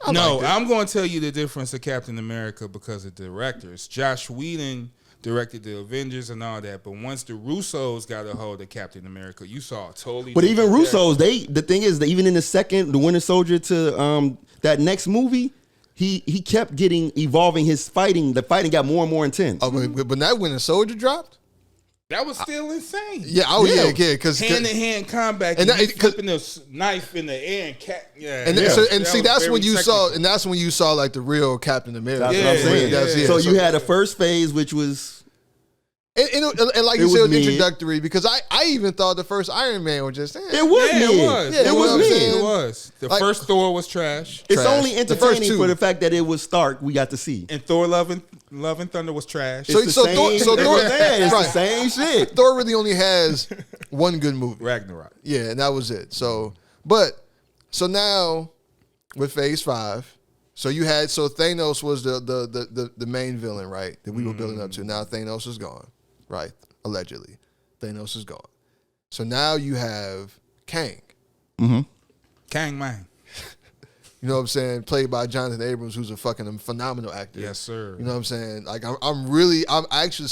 I'm going to tell you the difference of Captain America because of directors. Josh Whedon directed the Avengers and all that, but once the Russos got a hold of Captain America, you saw totally. But even Russos, the thing is that even in the Winter Soldier to that next movie. He kept evolving his fighting. The fighting got more and more intense. Oh, but that when the soldier dropped, that was still insane. Yeah, because hand-to-hand combat, and flipping the knife in the air and see that's when you saw, and that's when you saw like the real Captain America. That's what I'm saying. So you had a first phase, which was. And like you said, it was introductory because I even thought the first Iron Man was just it was the first Thor was trash. It's only entertaining for the fact that it was Stark we got to see, and Thor Love and Thunder was trash. Thor, it's the same shit. Thor really only has one good movie, Ragnarok. Yeah, and that was it. So now with Phase 5. So Thanos was the main villain, right? That we were building up to. Now Thanos is gone. Right, allegedly. Thanos is gone. So now you have Kang. Kang Man. You know what I'm saying? Played by Jonathan Abrams, who's a fucking phenomenal actor. Yes, sir. You know what I'm saying? Like I'm actually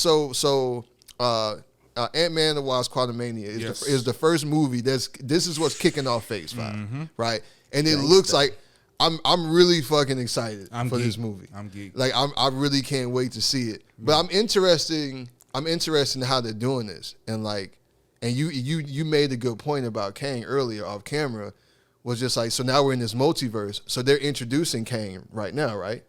Ant-Man and the Wasp: Quantumania is the first movie this is what's kicking off Phase 5, right? And it looks like I'm really fucking excited for this movie. I'm geeked. Like I really can't wait to see it. But I'm interested in how they're doing this. And like, and you made a good point about Kang earlier off camera, was just like, so now we're in this multiverse. So they're introducing Kang right now, right?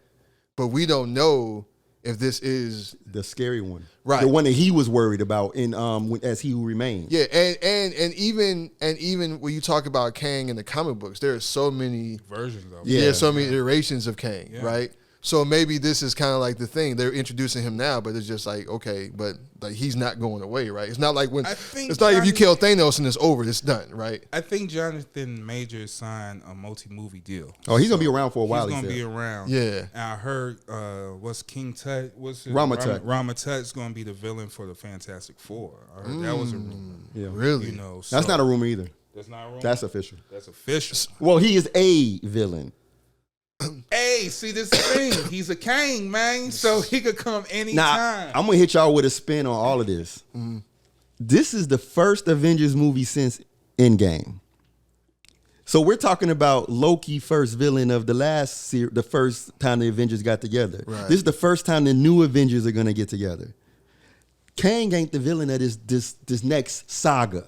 But we don't know if this is the scary one, right? The one that he was worried about in As He Who Remains. Yeah, and even when you talk about Kang in the comic books, there are so many versions of it. Yeah, so many iterations of Kang, right? So maybe this is kind of like the thing. They're introducing him now, but it's just like, okay, but like he's not going away, right? It's not like it's not like if you kill Thanos and it's over, it's done, right? I think Jonathan Majors signed a multi-movie deal. Oh, he's gonna be around for a while. He's gonna be around. Yeah. And I heard what's King Tut? What's it? Rama Tut's gonna be the villain for the Fantastic Four. I heard that was a rumor. Yeah, really? You know, that's not a rumor either. That's not a rumor. That's official. That's official. Well, he is a villain. Hey, see, this is the thing. He's a Kang, man, so he could come anytime. Now, I'm gonna hit y'all with a spin on all of this. This is the first Avengers movie since Endgame. So we're talking about Loki, first villain of the last series, the first time the Avengers got together. Right. This is the first time the new Avengers are gonna get together. Kang ain't the villain of this next saga.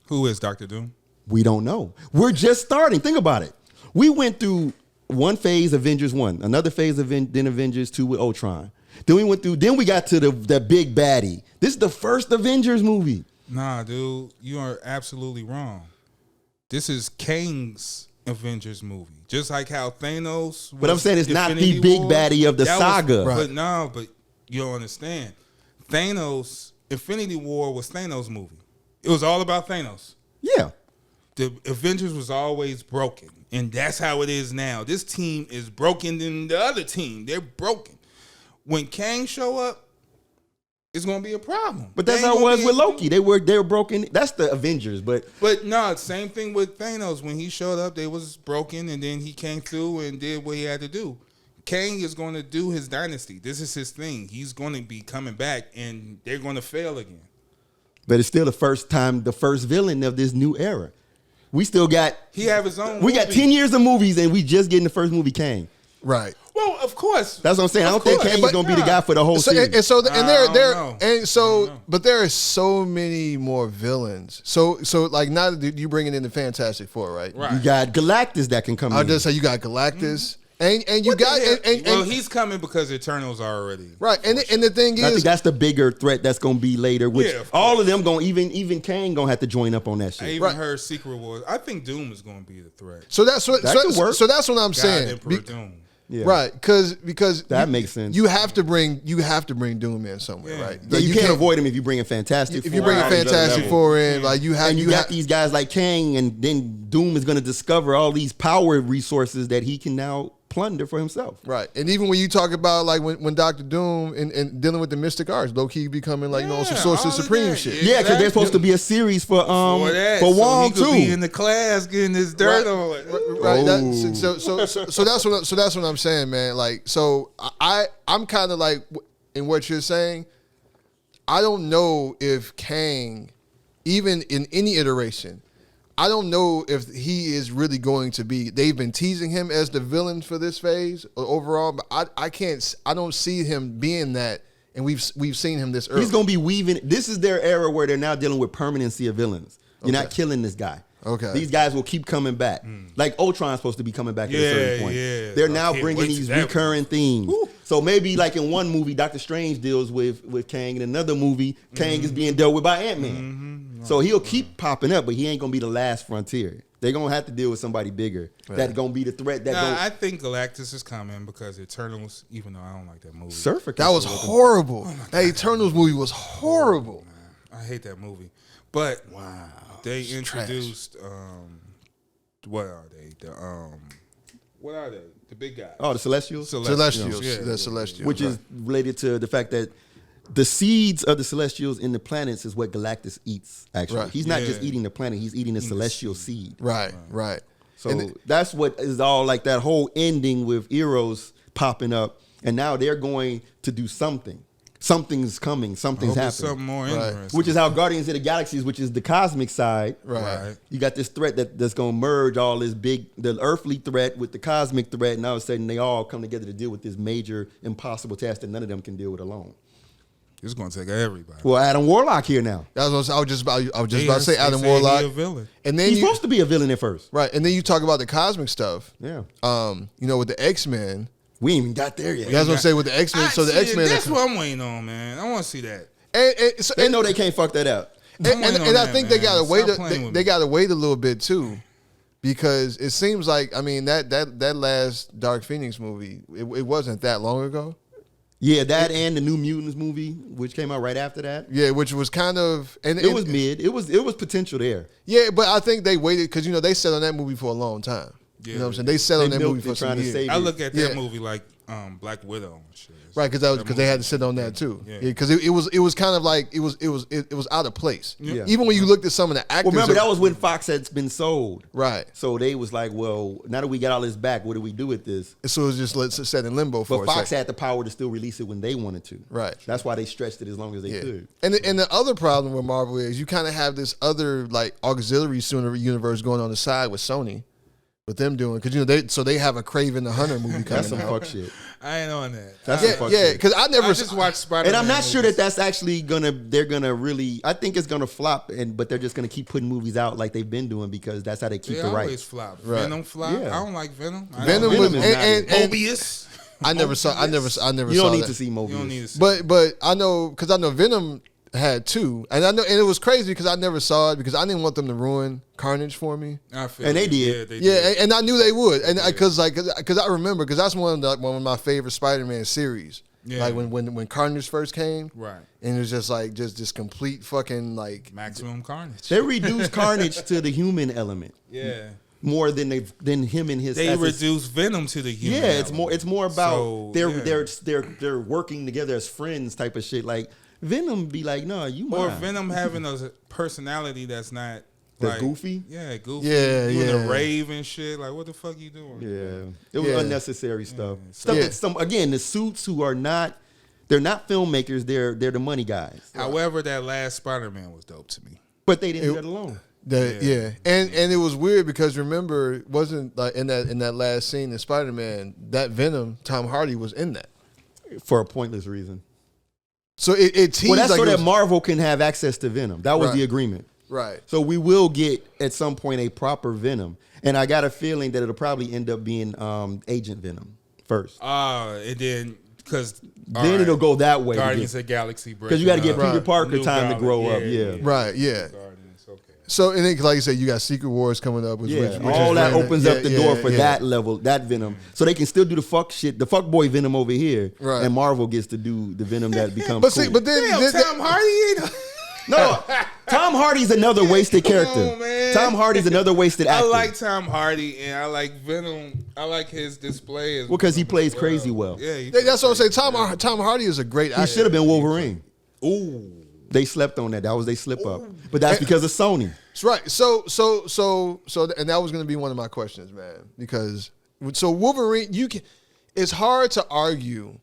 Who is Dr. Doom? We don't know. We're just starting. Think about it. We went through one phase, Avengers 1, another phase, then Avengers 2 with Ultron. Then we got to the big baddie. This is the first Avengers movie. Nah, dude, you are absolutely wrong. This is Kang's Avengers movie. Just like how Thanos was But I'm saying it's not Infinity the big War. baddie of the saga. But you don't understand. Thanos, Infinity War was Thanos' movie. It was all about Thanos. Yeah. The Avengers was always broken. And that's how it is now. This team is broken than the other team. They're broken. When Kang show up, it's gonna be a problem. But that's how it was with Loki. They were broken. That's the Avengers, but no, same thing with Thanos. When he showed up, they was broken, and then he came through and did what he had to do. Kang is going to do his dynasty. This is his thing. He's going to be coming back, and they're going to fail again. But it's still the first villain of this new era. We still got. He have his own. We got 10 years of movies, and we just getting the first movie Kang. Right. Well, of course. That's what I'm saying. I don't think Kang is gonna be the guy for the whole series. But there are so many more villains. So like now that you bringing in the Fantastic Four, right? Right. You got Galactus that can come in. I'll just say you got Galactus. And you well, he's coming because Eternals are already right. And the thing is, I think that's the bigger threat that's gonna be later. Which of all of them gonna even Kang gonna have to join up on that shit. I even heard Secret Wars. I think Doom is going to be the threat. So that's what. That could work. So that's what I'm God, saying. Emperor Doom. Yeah. Right, because that makes sense. You have to bring Doom in somewhere, right? Yeah, you can't avoid him if you bring a Fantastic. If you bring a Fantastic Four in, like you got these guys like Kang, and then Doom is going to discover all these power resources that he can now plunder for himself. Right, and even when you talk about like when Dr. Doom and dealing with the mystic arts, low key becoming like some Sorcerer Supreme shit. Yeah, because there's supposed to be a series for Wong so too. Be in the class getting his dirt on. Right. So that's what I'm saying, man. Like, so I'm kind of like in what you're saying. I don't know if Kang, even in any iteration, I don't know if he is really going to be. They've been teasing him as the villain for this phase overall, but I don't see him being that. And we've seen him this early. He's going to be weaving. This is their era where they're now dealing with permanency of villains. You're not killing this guy. Okay. These guys will keep coming back. Like Ultron's supposed to be coming back at a certain point. Yeah. They're now bringing these recurring themes. Woo. So maybe like in one movie, Doctor Strange deals with Kang. In another movie, Kang is being dealt with by Ant-Man. So he'll keep popping up, but he ain't going to be the last frontier. They're going to have to deal with somebody bigger. Right. That's going to be the threat. I think Galactus is coming because Eternals, even though I don't like that movie. That was horrible. That Eternals movie was horrible. I hate that movie. But they introduced what are they? What are they? The big guys. Oh, the Celestials? Celestials. Yeah. The Celestials. Which is related to the fact that the seeds of the Celestials in the planets is what Galactus eats, actually. Right. He's not just eating the planet, he's eating the celestial seed. Right. So that's what is all like that whole ending with Eros popping up, and now they're going to do something. Something's coming. Something's happening. Something more interesting. Which is how Guardians of the Galaxies, which is the cosmic side. Right. You got this threat that's going to merge all this the earthly threat with the cosmic threat, and all of a sudden they all come together to deal with this major impossible task that none of them can deal with alone. It's going to take everybody. Well, Adam Warlock here now. I was just about to say Adam Warlock. He a villain. And then He's supposed to be a villain at first. right, and then you talk about the cosmic stuff. Yeah. With the X-Men. We ain't even got there yet. That's what I'm saying with the X-Men. So the X-Men. That's what I'm waiting on, man. I want to see that. They know they can't fuck that up. And I think they gotta wait. They gotta wait a little bit too, because it seems like that last Dark Phoenix movie, it wasn't that long ago. Yeah, that and the New Mutants movie, which came out right after that. Yeah, which was kind of it was mid. It was potential there. Yeah, but I think they waited because they sat on that movie for a long time. Yeah. You know what I'm saying? They sat on that movie for some years. I look at that movie like Black Widow and shit. Right, because they had to sit on that too. Yeah, because it was kind of like it was out of place. Yeah. Even when you looked at some of the actors. Well, remember that was when Fox had been sold. Right. So they was like, well, now that we got all this back, what do we do with this? So it was just set in limbo for. But Fox had the power to still release it when they wanted to. Right. That's why they stretched it as long as they could. And the other problem with Marvel is you kind of have this other like auxiliary universe going on the side with Sony. With them doing, because they have a Craven the Hunter movie coming That's some out. fuck shit. I ain't on that. That's some fuck shit. Because I just watched Spider-Man. And I'm not sure that that's actually they're gonna really. I think it's gonna flop, but they're just gonna keep putting movies out like they've been doing because that's how they keep the rights. Always flop. Right. Venom flop. Yeah. I don't like Venom. Venom was and Mobius. I never saw. I never saw. You don't need that. to see Mobius. You don't need to see. But I know because I know Venom had two, and I know, and it was crazy because I never saw it because I didn't want them to ruin Carnage for me. I feel And they did. Yeah, And I knew they would, and because I remember because that's one of my favorite Spider-Man series. Yeah. Like when Carnage first came, right, and it was just like just this complete fucking like maximum carnage. They reduced Carnage to the human element. Yeah. More than him and his. They reduce Venom to the human. Yeah, element. it's more about they're working together as friends type of shit. Like Venom be like, no, you mine. Or Venom having a personality that's not like, goofy. Yeah, goofy. Yeah, doing a rave and shit. Like, what the fuck you doing? Yeah, it was unnecessary stuff. Stuff that again, the suits who are not, they're not filmmakers. They're the money guys. However, that last Spider-Man was dope to me. But they didn't get along. And it was weird because remember, it wasn't like in that last scene in Spider-Man, that Venom, Tom Hardy was in that for a pointless reason. So it teased well, that's like so that Marvel can have access to Venom. That was Right. the agreement. Right. So we will get at some point a proper Venom, and I got a feeling that it'll probably end up being Agent Venom first. It did because then it'll go that way. Guardians of the Galaxy, because you got to give Peter Parker New time to grow up. Yeah. Right. Yeah. Guardians, okay. So and then, like you said, you got Secret Wars coming up. Which all that opens up the door for yeah. that level, that Venom. So they can still do the fuck shit, the fuck boy Venom over here, right. And Marvel gets to do the Venom that becomes. But cool. see, but then Tom Hardy ain't. No, Tom Hardy's another wasted character. Man. Tom Hardy's another wasted actor. I like Tom Hardy and I like Venom. I like his display. Because he plays crazy well. Yeah, that's what I'm saying. Tom Hardy is a great actor. He should have been Wolverine. Ooh. They slept on that. That was they slip up. But that's because of Sony. That's right. So, and that was going to be one of my questions, man. Because Wolverine, it's hard to argue,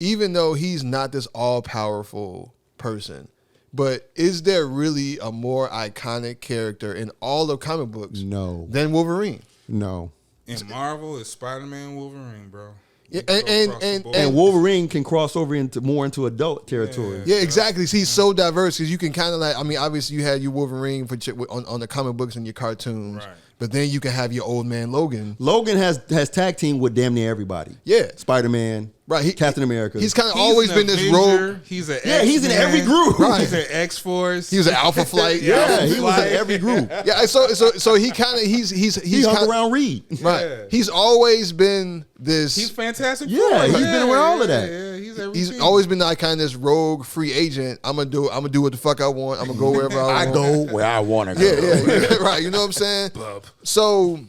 even though he's not this all-powerful person. But is there really a more iconic character in all of comic books? No. Than Wolverine? No. In Marvel, it's Spider-Man, Wolverine, bro. Yeah, and Wolverine can cross over into adult territory. Yeah, exactly. He's so diverse because you can kind of like. I mean, obviously you had your Wolverine on the comic books and your cartoons, right. But then you can have your old man Logan. Logan has tag team with damn near everybody. Yeah, Spider-Man. Right, Captain America. He's kind of always been this rogue. He's an he's in every group. Right. He's an X-Force. He was an Alpha Flight. He was in every group. Yeah, so he kind of he hung around Reed. Right. Yeah. He's always been this. He's Fantastic Four. Yeah, he's been around all of that. Yeah, he's always been that kind of this rogue free agent. I'm gonna do what the fuck I want. I'm gonna go wherever I want. I go where I want to go. Yeah, right. You know what I'm saying? Bub. So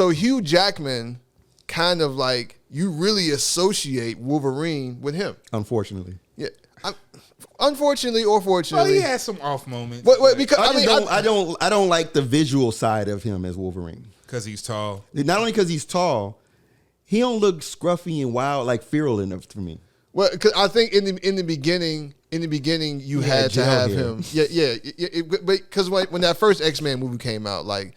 Hugh Jackman kind of like you really associate Wolverine with him. Unfortunately. Yeah. Unfortunately or Well, fortunately, he had some off moments. because I don't like the visual side of him as Wolverine. Because he's tall. Not only because he's tall, he don't look scruffy and wild like feral enough to me. Well, because I think in the beginning, you had to have him. Yeah. But because when that first X-Men movie came out, like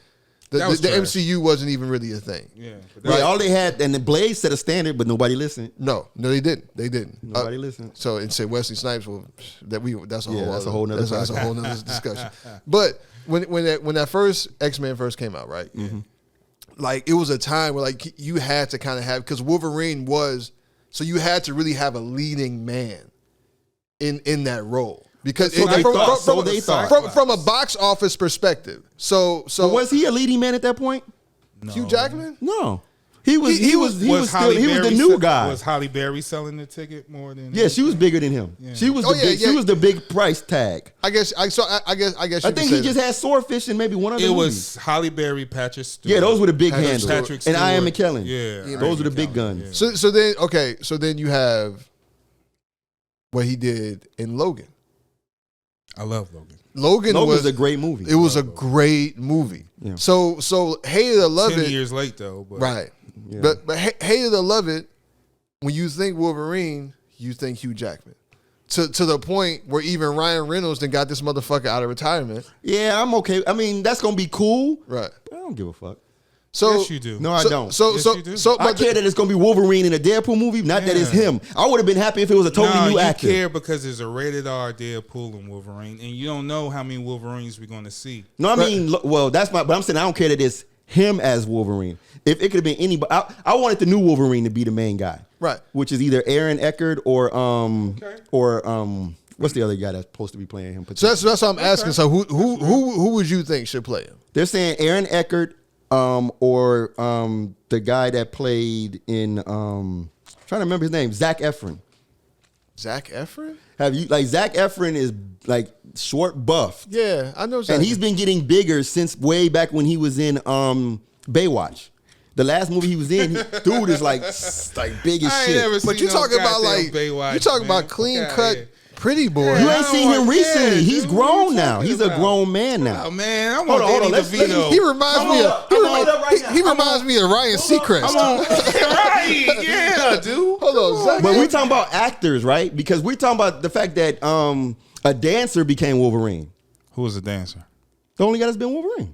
the MCU wasn't even really a thing. Yeah. Right. All they had, and the Blade set a standard, but nobody listened. No, they didn't. They didn't. Nobody listened. So and say Wesley Snipes, that's a whole nother discussion. But when that first X-Men first came out, right? Mm-hmm. Like it was a time where like you had to kind of have, because Wolverine was, so you had to really have a leading man in that role, because So they thought. from a box office perspective. So But was he a leading man at that point? No. Hugh Jackman? No. He was Halle the Berry new guy. Was Halle Berry selling the ticket more than? Yeah, she was bigger than him. Yeah. She was she was the big price tag. I guess you I could think say he just had Swordfish and maybe one other It movie. was Halle Berry, Patrick Stewart. Yeah, those were the big Patrick handles. Stewart. Patrick And I Am Stewart. McKellen. Yeah, Those were the big guns. Yeah. So then you have what he did in Logan. I love Logan. Logan was a great movie. It was a great movie. Yeah. So hate it or love 10 it. years late though, but Right. Yeah. But hate it or love it, when you think Wolverine, you think Hugh Jackman. To the point where even Ryan Reynolds then got this motherfucker out of retirement. Yeah, I'm okay. I mean, that's gonna be cool. Right. But I don't give a fuck. So yes, you do. No, I don't. Yes, you do. I care that it's gonna be Wolverine in a Deadpool movie, not that it's him. I would have been happy if it was a totally new actor. You care because there's a rated R Deadpool and Wolverine, and you don't know how many Wolverines we're going to see. No, I mean, well, but I'm saying I don't care that it's him as Wolverine. If it could have been anybody, I wanted the new Wolverine to be the main guy, right? Which is either Aaron Eckhart or what's the other guy that's supposed to be playing him? So that's what I'm asking. So who would you think should play him? They're saying Aaron Eckhart, or the guy that played in trying to remember his name, Zac Efron. Zac Efron? Zac Efron is like short buff. Yeah, I know Zac. And he's been getting bigger since way back when he was in Baywatch. The last movie he was in, dude is like big as shit. But you talking about like Baywatch, you talking about clean cut pretty boy. You ain't seen him recently. He's grown now. He's a grown man now. Oh man, I want Danny DeVito. He reminds me of Ryan Seacrest. Right? Yeah, dude. Hold on, Zac. But we talking about actors, right? Because we talking about the fact that a dancer became Wolverine. Who was the dancer? The only guy that's been Wolverine.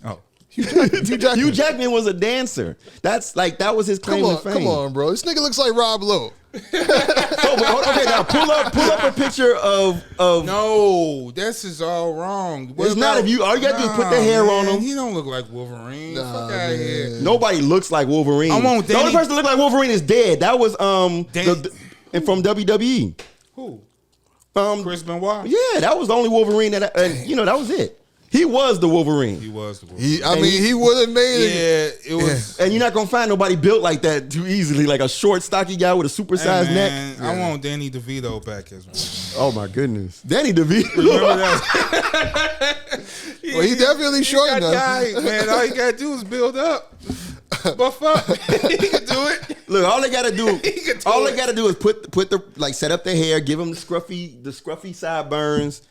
Oh, Hugh Jackman was a dancer. That was his claim to fame. Come on, bro. This nigga looks like Rob Lowe. Okay, now pull up a picture of. No, this is all wrong. It's not if you. All you gotta do is put the hair on him. He don't look like Wolverine. Fuck out of here. Nobody looks like Wolverine. I want the only person that looked like Wolverine is dead. That was and from WWE. Who? Chris Benoit. Yeah, that was the only Wolverine that that was it. He was the Wolverine. He was the Wolverine. He would have made it. Yeah, it was. And you're not gonna find nobody built like that too easily, like a short, stocky guy with a supersized neck. I want Danny DeVito back as Wolverine. Oh my goodness, Danny DeVito. Remember that? Well, he definitely short enough. Man, all you gotta do is build up. Buff up. He can do it. Look, all they gotta do is put the set up the hair, give him the scruffy sideburns.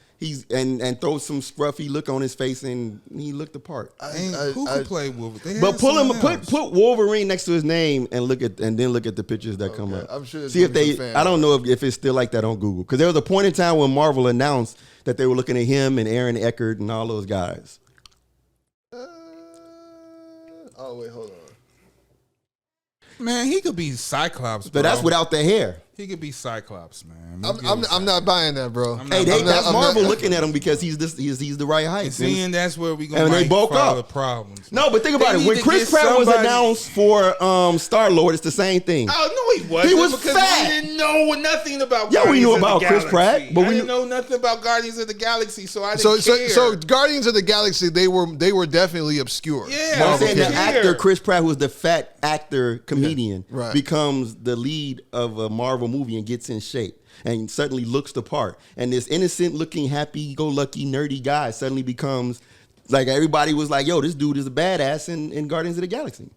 And throw some scruffy look on his face, and he looked the part. Who could play Wolverine? But put Wolverine next to his name and look at the pictures that come up. I'm sure. See if they. I don't know if it's still like that on Google, because there was a point in time when Marvel announced that they were looking at him and Aaron Eckhart and all those guys. Oh wait, hold on. Man, he could be Cyclops, bro. But that's without the hair. He could be Cyclops, man. I'm not buying that, bro. That's Marvel looking at him because he's the right height. And seeing that's where we gonna they bulk up the problems. No, but think about it. When Chris Pratt was announced for Star-Lord, it's the same thing. Oh no, he wasn't. He was because fat. We didn't know nothing about. Yeah, we knew Guardians about of the Chris Pratt, Galaxy. but I we didn't know nothing about Guardians of the Galaxy, so I didn't care. So Guardians of the Galaxy, they were definitely obscure. Yeah, I'm saying the actor Chris Pratt, who's the fat actor comedian, right, becomes the lead of a Marvel movie and gets in shape and suddenly looks the part. And this innocent looking, happy-go-lucky, nerdy guy suddenly becomes like everybody was like, "Yo, this dude is a badass in Guardians of the Galaxy."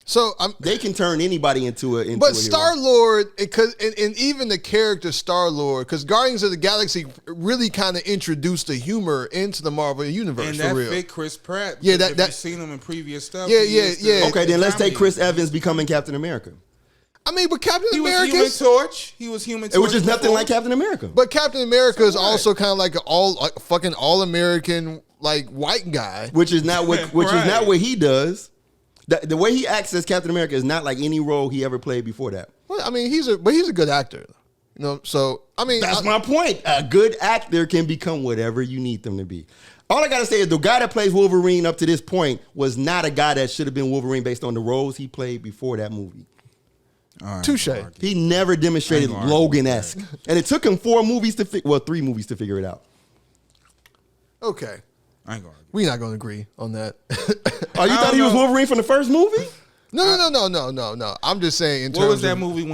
So they can turn anybody into a. But Star-Lord, and even the character Star-Lord, because Guardians of the Galaxy really kind of introduced the humor into the Marvel universe. And for that real. fit Chris Pratt. Yeah, if you've seen him in previous stuff. Yeah. Okay, then let's take Chris Evans becoming Captain America. I mean, but Captain America, Human Torch. He was Human Torch. Which is nothing like Captain America. But Captain America is also kind of like an fucking all-American like white guy, which is not what is not what he does. The way he acts as Captain America is not like any role he ever played before that. Well, I mean, he's a good actor, you know. So I mean, that's my point. A good actor can become whatever you need them to be. All I gotta say is the guy that plays Wolverine up to this point was not a guy that should have been Wolverine based on the roles he played before that movie. Touche. He never demonstrated Logan-esque, and it took him 3 movies to figure it out. Okay, I ain't gonna. We're not gonna agree on that. Oh, you thought he was Wolverine from the first movie? No. I'm just saying. In terms what was that movie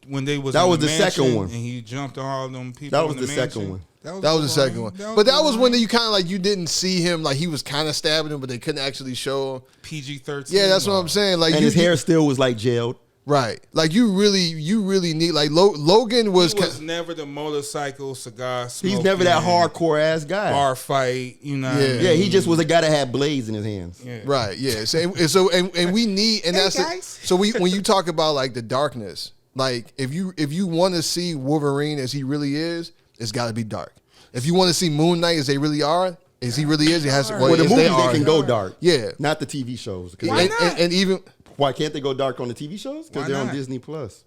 when they was? That in was the second one, and he jumped on all them people. That was the second one. That was the second one. But that was when you kind of like you didn't see him, like he was kind of stabbing him, but they couldn't actually show him. PG-13. Yeah, that's what I'm saying. Like, and his hair still was like gelled. Right. Like you really need like Logan was. He was never the motorcycle cigar smoking. He's never that hardcore ass guy. Bar fight, you know. Yeah. Yeah, he just was a guy that had blades in his hands. Yeah. Right. Yeah. So we need, and that's it. So when you talk about like the darkness, like if you want to see Wolverine as he really is, it's got to be dark. If you want to see Moon Knight as they really are, as he really is, it has. Well, the movies they can go dark. Yeah. Not the TV shows. Why not? And even. Why can't they go dark on the TV shows? Because they're on Disney Plus.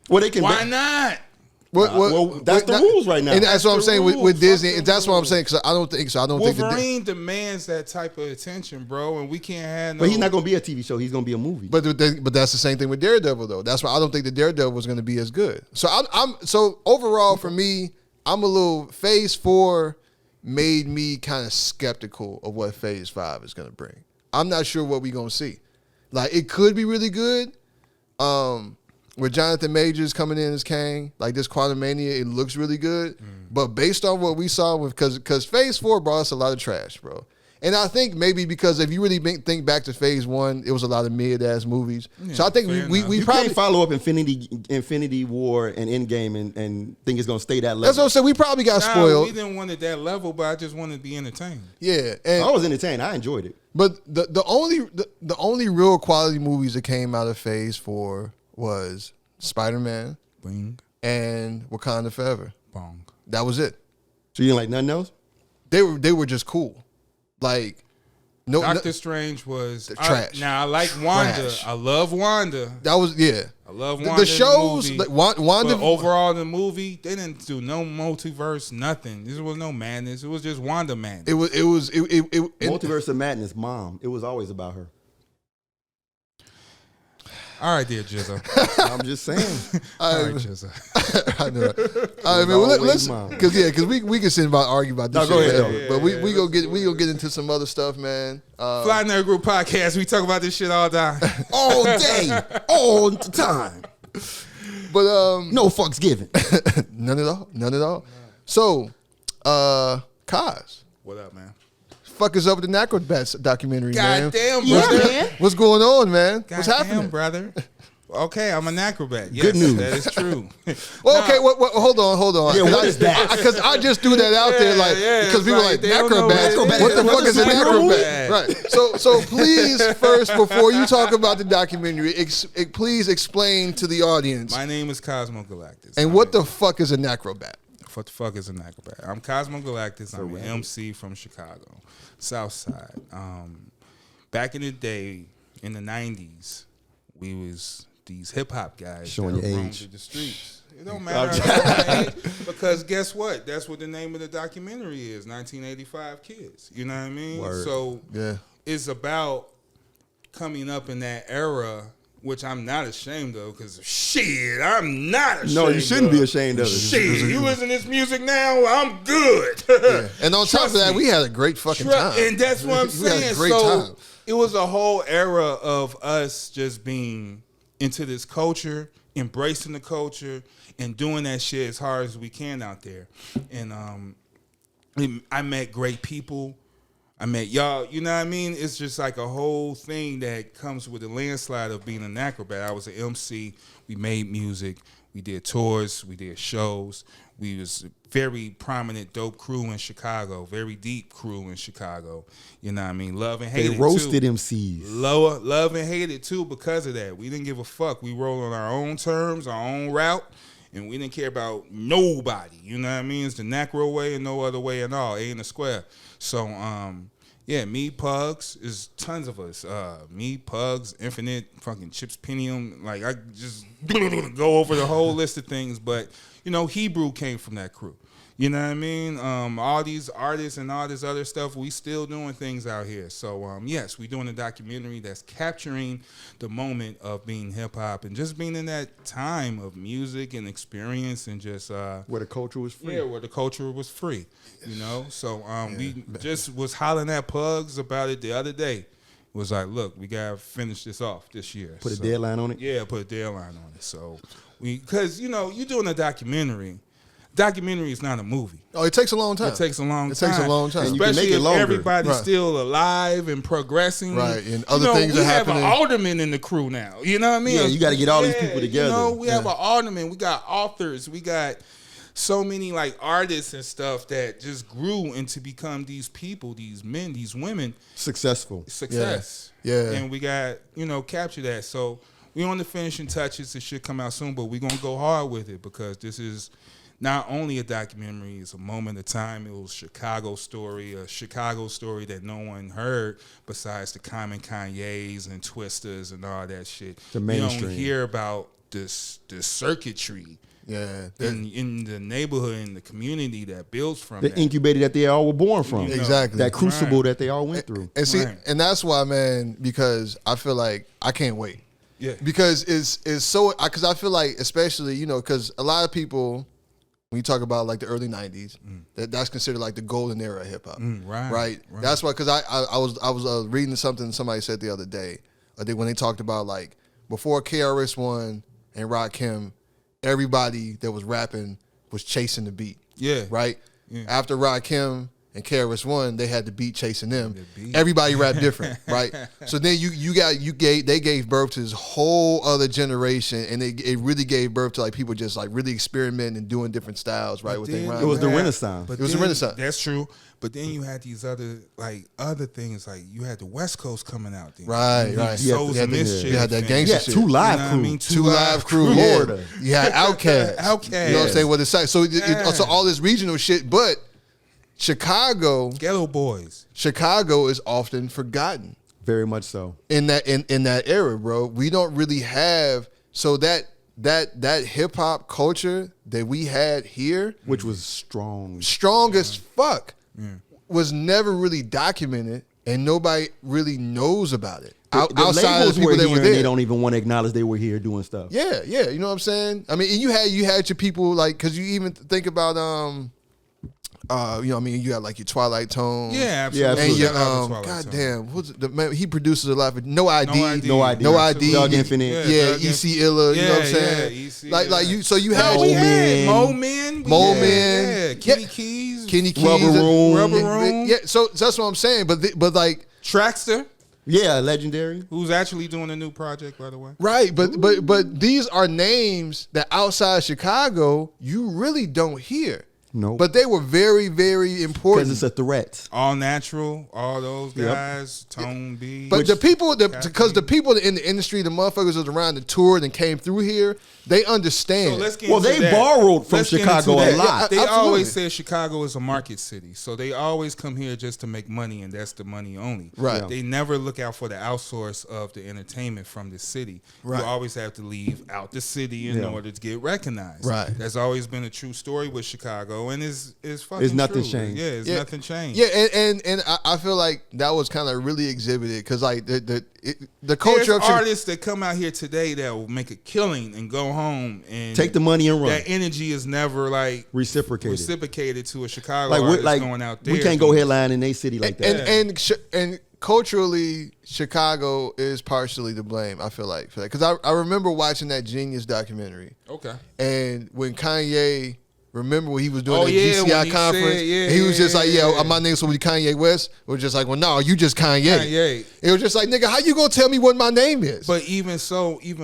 Well, they can. Why not? Well, that's the rules right now. And that's what I'm saying with Disney. That's what I'm saying because I don't think so. I don't think Wolverine demands that type of attention, bro, and we can't have no. But he's not going to be a TV show. He's going to be a movie. But that's the same thing with Daredevil, though. That's why I don't think the Daredevil was going to be as good. So so overall for me, I'm a little Phase 4 made me kind of skeptical of what Phase 5 is going to bring. I'm not sure what we're going to see. Like, it could be really good. With Jonathan Majors coming in as Kang, like this Quantumania, it looks really good. But based on what we saw, because Phase 4 brought us a lot of trash, bro. And I think maybe because if you really think back to Phase 1, it was a lot of mid-ass movies. Yeah, so I think we probably can't follow up Infinity War and Endgame and think it's going to stay that level. That's what I'm saying. We probably got spoiled. We didn't want it that level, but I just wanted to be entertained. Yeah. And I was entertained. I enjoyed it. But the only real quality movies that came out of Phase 4 was Spider-Man Bing. and Wakanda Forever. Bong. That was it. So you didn't like nothing else? They were just cool. Like Doctor Strange was trash. Now I like Wanda. Trash. I love Wanda. That was I love Wanda. The shows, in the movie, like Wanda. But overall, in the movie, they didn't do no multiverse, nothing. There was no madness. It was just Wanda madness. It was Multiverse of Madness, Mom. It was always about her. All right, dear Jizza. I'm just saying. All right, Jizza. I know. All right, man. Let's because we can sit about argue about this. Go shit ahead. forever. But we go get into some other stuff, man. Fly Nerd Group podcast. We talk about this shit all day, all day, all the time. But no fucks given. None at all. So, Kaz. What up, man? Fuck is up with the Necrobats documentary, man? Damn, brother. What's going on, man? What's happening, damn, brother? Okay, I'm an acrobat. Yes, good news. That is true. Well, okay, hold on. Yeah, what is that? Because I just threw that out there, like, because people like, are like, Necrobat. What the fuck is an Necrobat? Right. So please, first, before you talk about the documentary, please explain to the audience. My name is Cosmo Galactus. And what the fuck is a Necrobat? What the fuck is an acrobat? I'm Cosmo Galactus. I'm an MC from Chicago, South Side. Back in the day, in the 90s, we was these hip hop guys showing that your roamed age. through the streets. It don't matter because guess what? That's what the name of the documentary is. 1985 Kids. You know what I mean? Word. So Yeah. it's about coming up in that era. Which I'm not ashamed of, because shit, I'm not ashamed of. No, you shouldn't be ashamed of it. Shit, you listen to this music now, I'm good. Yeah. And on top of that, we had a great fucking time. And that's what I'm We had a saying. great So time. it was a whole era of us just being into this culture, embracing the culture, and doing that shit as hard as we can out there. And I met great people. I met y'all, you know what I mean? It's just like a whole thing that comes with the landslide of being an acrobat. I was an MC. We made music. We did tours. We did shows. We was a very prominent, dope crew in Chicago, very deep crew in Chicago. You know what I mean? Love and hate it, They roasted too. MCs. Love and hate it, too, because of that. We didn't give a fuck. We rolled on our own terms, our own route, and we didn't care about nobody. You know what I mean? It's the Nacro way and no other way at all, A in the square. So, yeah, me, Pugs, is tons of us. Me, Pugs, Infinite, fucking Chips Pinium. Like, I just go over the whole list of things. But, you know, Hebrew came from that crew. You know what I mean? All these artists and all this other stuff, we still doing things out here. So, yes, we doing a documentary that's capturing the moment of being hip-hop and just being in that time of music and experience and just... where the culture was free. Yeah, where the culture was free, you know? So, we just was hollering at Pugs about it the other day. It was like, look, we got to finish this off this year. Put a deadline on it? Yeah, put a deadline on it. So, because, you know, you're doing a documentary. Documentary is not a movie. Oh, it takes a long time. It takes a long time. It takes a long time. And you can Especially make it if longer. everybody's Right. still alive and progressing. Right, and other things we are have happening. an alderman in the crew now. You know what I mean? Yeah, you gotta get all these people together. You know, we have an alderman. We got authors. We got so many like artists and stuff that just grew into become these people, these men, these women. Successful. Success. Yeah. And we got, capture that. So we on the finishing touches. It should come out soon, but we're going to go hard with it because this is not only a documentary, it's a moment of time. It was a Chicago story that no one heard besides the common Kanye's and Twisters and all that shit. The You mainstream. don't hear about the circuitry Yeah. in the neighborhood, in the community that builds from The that. incubator that they all were born from. Exactly. That crucible Right. that they all went through. And see, Right. and that's why, man, because I feel like I can't wait. Yeah. Because it's so, because I feel like, especially, because a lot of people, when you talk about like the early 90s, that's considered like the golden era of hip hop. Right. That's why, because I was reading something somebody said the other day, when they talked about like before KRS-One and Rakim, everybody that was rapping was chasing the beat. Yeah. Right? Yeah. After Rakim and KRS-One, they had the beat chasing them. The beat. Everybody rapped different, right? So then they gave birth to this whole other generation, and it really gave birth to like people just like really experimenting and doing different styles, right? With their then rhymes. It was the you had- Renaissance. but It was the then- Renaissance. That's true. But then you had these other things, like you had the West Coast coming out there. Right, You had right. Souls You had and the- Mischief you had that and- gangster Yeah, shit. two You live You know what I crew. mean? Two Live Crew, Florida. yeah. You had Outkast. Outkast. You know what I'm saying? What it's like. So, Yeah. so all this regional shit, but Chicago is often forgotten Very much so. in that era, bro. We don't really have that hip hop culture that we had here, Which was strong. strong as fuck, was never really documented, and nobody really knows about it The outside labels of the people were that here were and there. they don't even want to acknowledge they were here doing stuff. Yeah, you know what I'm saying? I mean, and you had your people like, because you even think about you had like your Twilight Tone. Yeah, Yeah, absolutely. And your Shout out to Twilight Zone. goddamn, what's it, the man, he produces a lot of No ID. No ID. No ID. Doug Infinite. Yeah, Doug EC Illa, you know what I'm saying? Yeah, EC, like yeah. you, so you No, had we had Mo Mo Men. Mo Yeah, Men. Yeah, Kenny Keys. Kenny Keys, Rubber Room. Rubber Room. Yeah, so that's what I'm saying. But like, Traxter, Yeah, legendary. who's actually doing a new project, by the way. right, but these are names that outside Chicago you really don't hear. No. But they were very, very important. Because it's a threat. All Natural, all those Yep. guys, Tone B. But the people, because the people in the industry, the motherfuckers that was around the tour and came through here, they understand. So let's get Well, into they that. borrowed from Let's get Chicago into a that. lot. They Absolutely. always say Chicago is a market city, so they always come here just to make money, and that's the money only. Right. Yeah. They never look out for the outsource of the entertainment from the city. Right. You always have to leave out the city in Yeah. order to get recognized. Right. That's always been a true story with Chicago, and it's fucking It's nothing true. changed. Yeah, it's Yeah. nothing changed. Yeah, and I feel like that was kind of really exhibited because like the culture There's of Chicago. artists that come out here today that will make a killing and go home and Take the money and run. that energy is never like Reciprocated. to a Chicago Like, artist like going out there. we can't go headline in a city like that. And culturally, Chicago is partially to blame. I feel like for that because I remember watching that Genius documentary, Okay. and when Kanye Remember when he was doing Oh, that yeah, when GCI he conference? said, yeah, and he was just yeah, like, yeah. my name's supposed to be Kanye West. It was just like, well, no, you just Kanye. Kanye. It was just like, nigga, how you gonna tell me what my name is? But even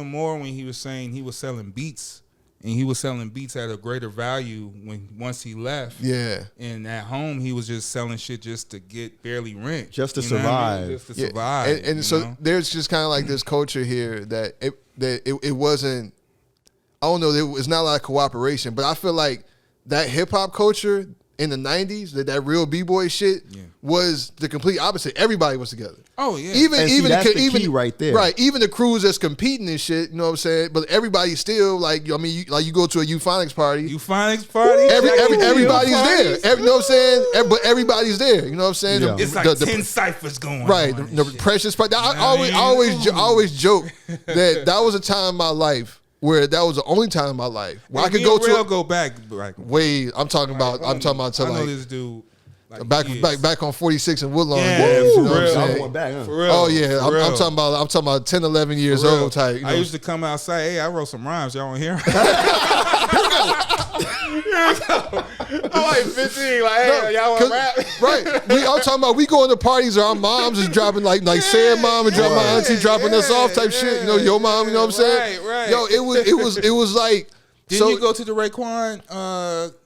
more when he was saying he was selling beats, and he was selling beats at a greater value once he left. Yeah. And at home, he was just selling shit just to get barely rent. Just to You know what I mean? survive. Just to survive. And so there's just kind of like this culture here that it wasn't, I don't know, it's not a lot of cooperation, but I feel like that hip hop culture in the 90s, that real B-boy shit was the complete opposite. Everybody was together. Oh, yeah. And that's the key right there. Right. Even the crews that's competing and shit, you know what I'm saying? But everybody's still like, I mean, you go to a Euphonics party. Euphonics party? Everybody's there. You know what I'm saying? But everybody's there. You know what I'm saying? Yeah. It's like 10 ciphers going right. on. The precious part. I always joke that was a time in my life where that was the only time in my life where I could go to. Go back. Way I'm talking about to I know like this dude. Like back on 46 and Woodlawn. Yeah, days, you know for what I'm real. saying? Going back, huh? For real. Oh yeah, For I'm real. talking about 10, 11 years For real. old type. You know? I used to come outside. Hey, I wrote some rhymes. Y'all want to hear? I'm like 15. Like, hey, y'all want to rap? Right. I'm talking about we going to parties or our moms is dropping like Sam mom and my auntie dropping us off type shit. You know, your mom. You know what I'm saying? Right. Yo, it was like. Didn't you go to the Raekwon,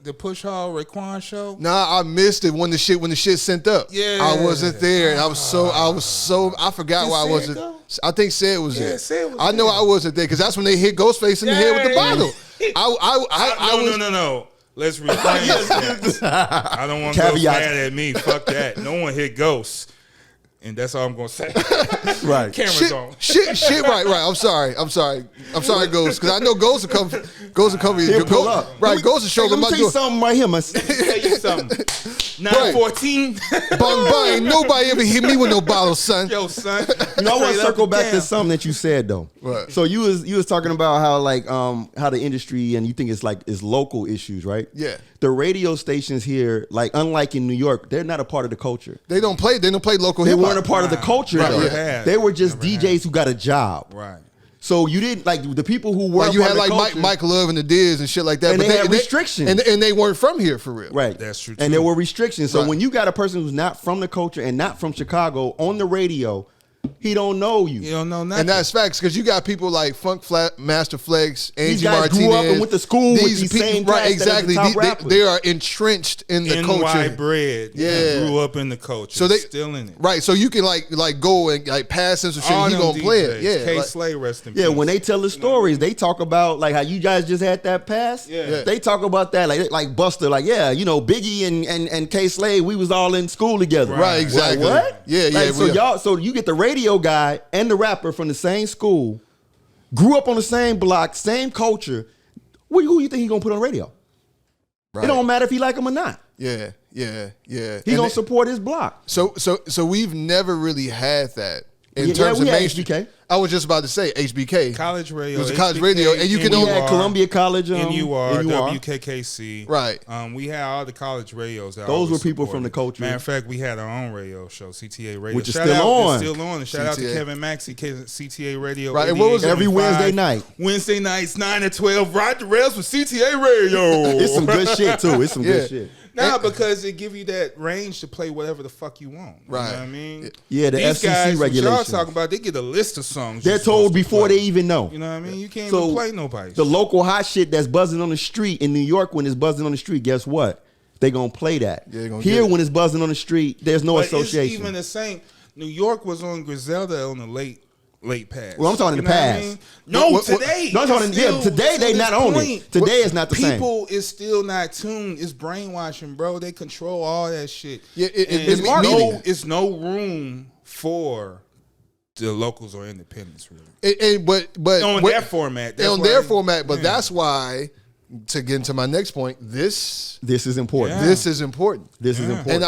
the Push Hall Raekwon show? Nah, I missed it when the shit sent up. Yeah. I wasn't there. And I forgot why I wasn't. I think Sid was there. Sid was I know I wasn't there because that's when they hit Ghostface in the head with the bottle. No. Let's reframe this. I don't want Ghost mad at me. Fuck that. No one hit Ghost. And that's all I'm gonna say. Right. Camera's on. Shit. Right. I'm sorry, Ghost, because I know Ghost will come. He'll pull up. Right, Ghost will show Let them. me tell you something right here, man. Tell you something. 914. Bang, ain't nobody ever hit me with no bottle, son. Yo, son. You know, I want to Straight circle up back and to down. something that you said though. What? So you was talking about how how the industry and you think it's local issues, right? Yeah. The radio stations here, like unlike in New York, they're not a part of the culture. They don't play local They hip hop. weren't a part of the culture Right, though. yeah. They were just Never DJs who got a job. Right. So you didn't like the people who were Like you part had of the like culture, Mike Love and the Diz and shit like that. And they had restrictions. And they weren't from here for real. Right. That's true, And too. there were restrictions. So Right. when you got a person who's not from the culture and not from Chicago on the radio, he don't know you. You don't know nothing. And that's facts because you got people like Funk Master Flex, Angie These guys Martinez. grew up and went to school with these same right? cats that are the Exactly. top rappers. They are entrenched in the NY culture. bred. Yeah. Grew up in the culture. So they still in it. Right. So you can like go and like pass him some shit. All And he them gonna play DJs. it. Yeah. K like- Slay, rest in Yeah, peace. when they tell the stories, they talk about like how you guys just had that pass. Yeah. They talk about that like Buster, like Biggie and K Slade, we was all in school together. Right, exactly. Like, what? Yeah, yeah, Like, so you get the radio guy and the rapper from the same school, grew up on the same block, same culture. Who you think he gonna put on the radio? Right. It don't matter if he like him or not. Yeah. He gonna support his block. So we've never really had that in Yeah, terms we of had mainstream. HBK. I was just about to say HBK. College radio. It was a college radio, and you can We only- had Columbia College, NUR, NUR. WKKC. Right. We had all the college radios. That Those always were people supported. from the culture. Matter of fact, we had our own radio show, CTA Radio. Which is Shout still out, on. It's still on. And shout out to CTA. Kevin Maxey, CTA Radio. Right, and what was it? Every 88.5. Wednesday night. Wednesday nights, 9 to 12. Ride the rails with CTA Radio. It's some good shit too. It's some Yeah. good shit. Nah, because it give you that range to play whatever the fuck you want. You Right. know what I mean? Yeah, the These FCC guys, what regulations. y'all talking about, they get a list of songs. They're you're told supposed to before play. they even know. You know what I mean? You can't So even play nobody. the local hot shit that's buzzing on the street in New York, when it's buzzing on the street, guess what? They gonna play that. Yeah, they gonna Here, get it. when it's buzzing on the street, there's no But association. It's even the same. New York was on Griselda on the late pass. Well, I'm talking in the You know what I past. mean? No, What- today. No, I'm talking- it's yeah, still- today they to not this on it. point, Today is not the same. People is still not tuned. It's brainwashing, bro. They control all that shit. Yeah, And it's marketing. it's no room for the locals or independents, really. But On what- their format. That's on why- their format, but yeah. that's why, to get into my next point, this This is important. Yeah. this is important. This is important.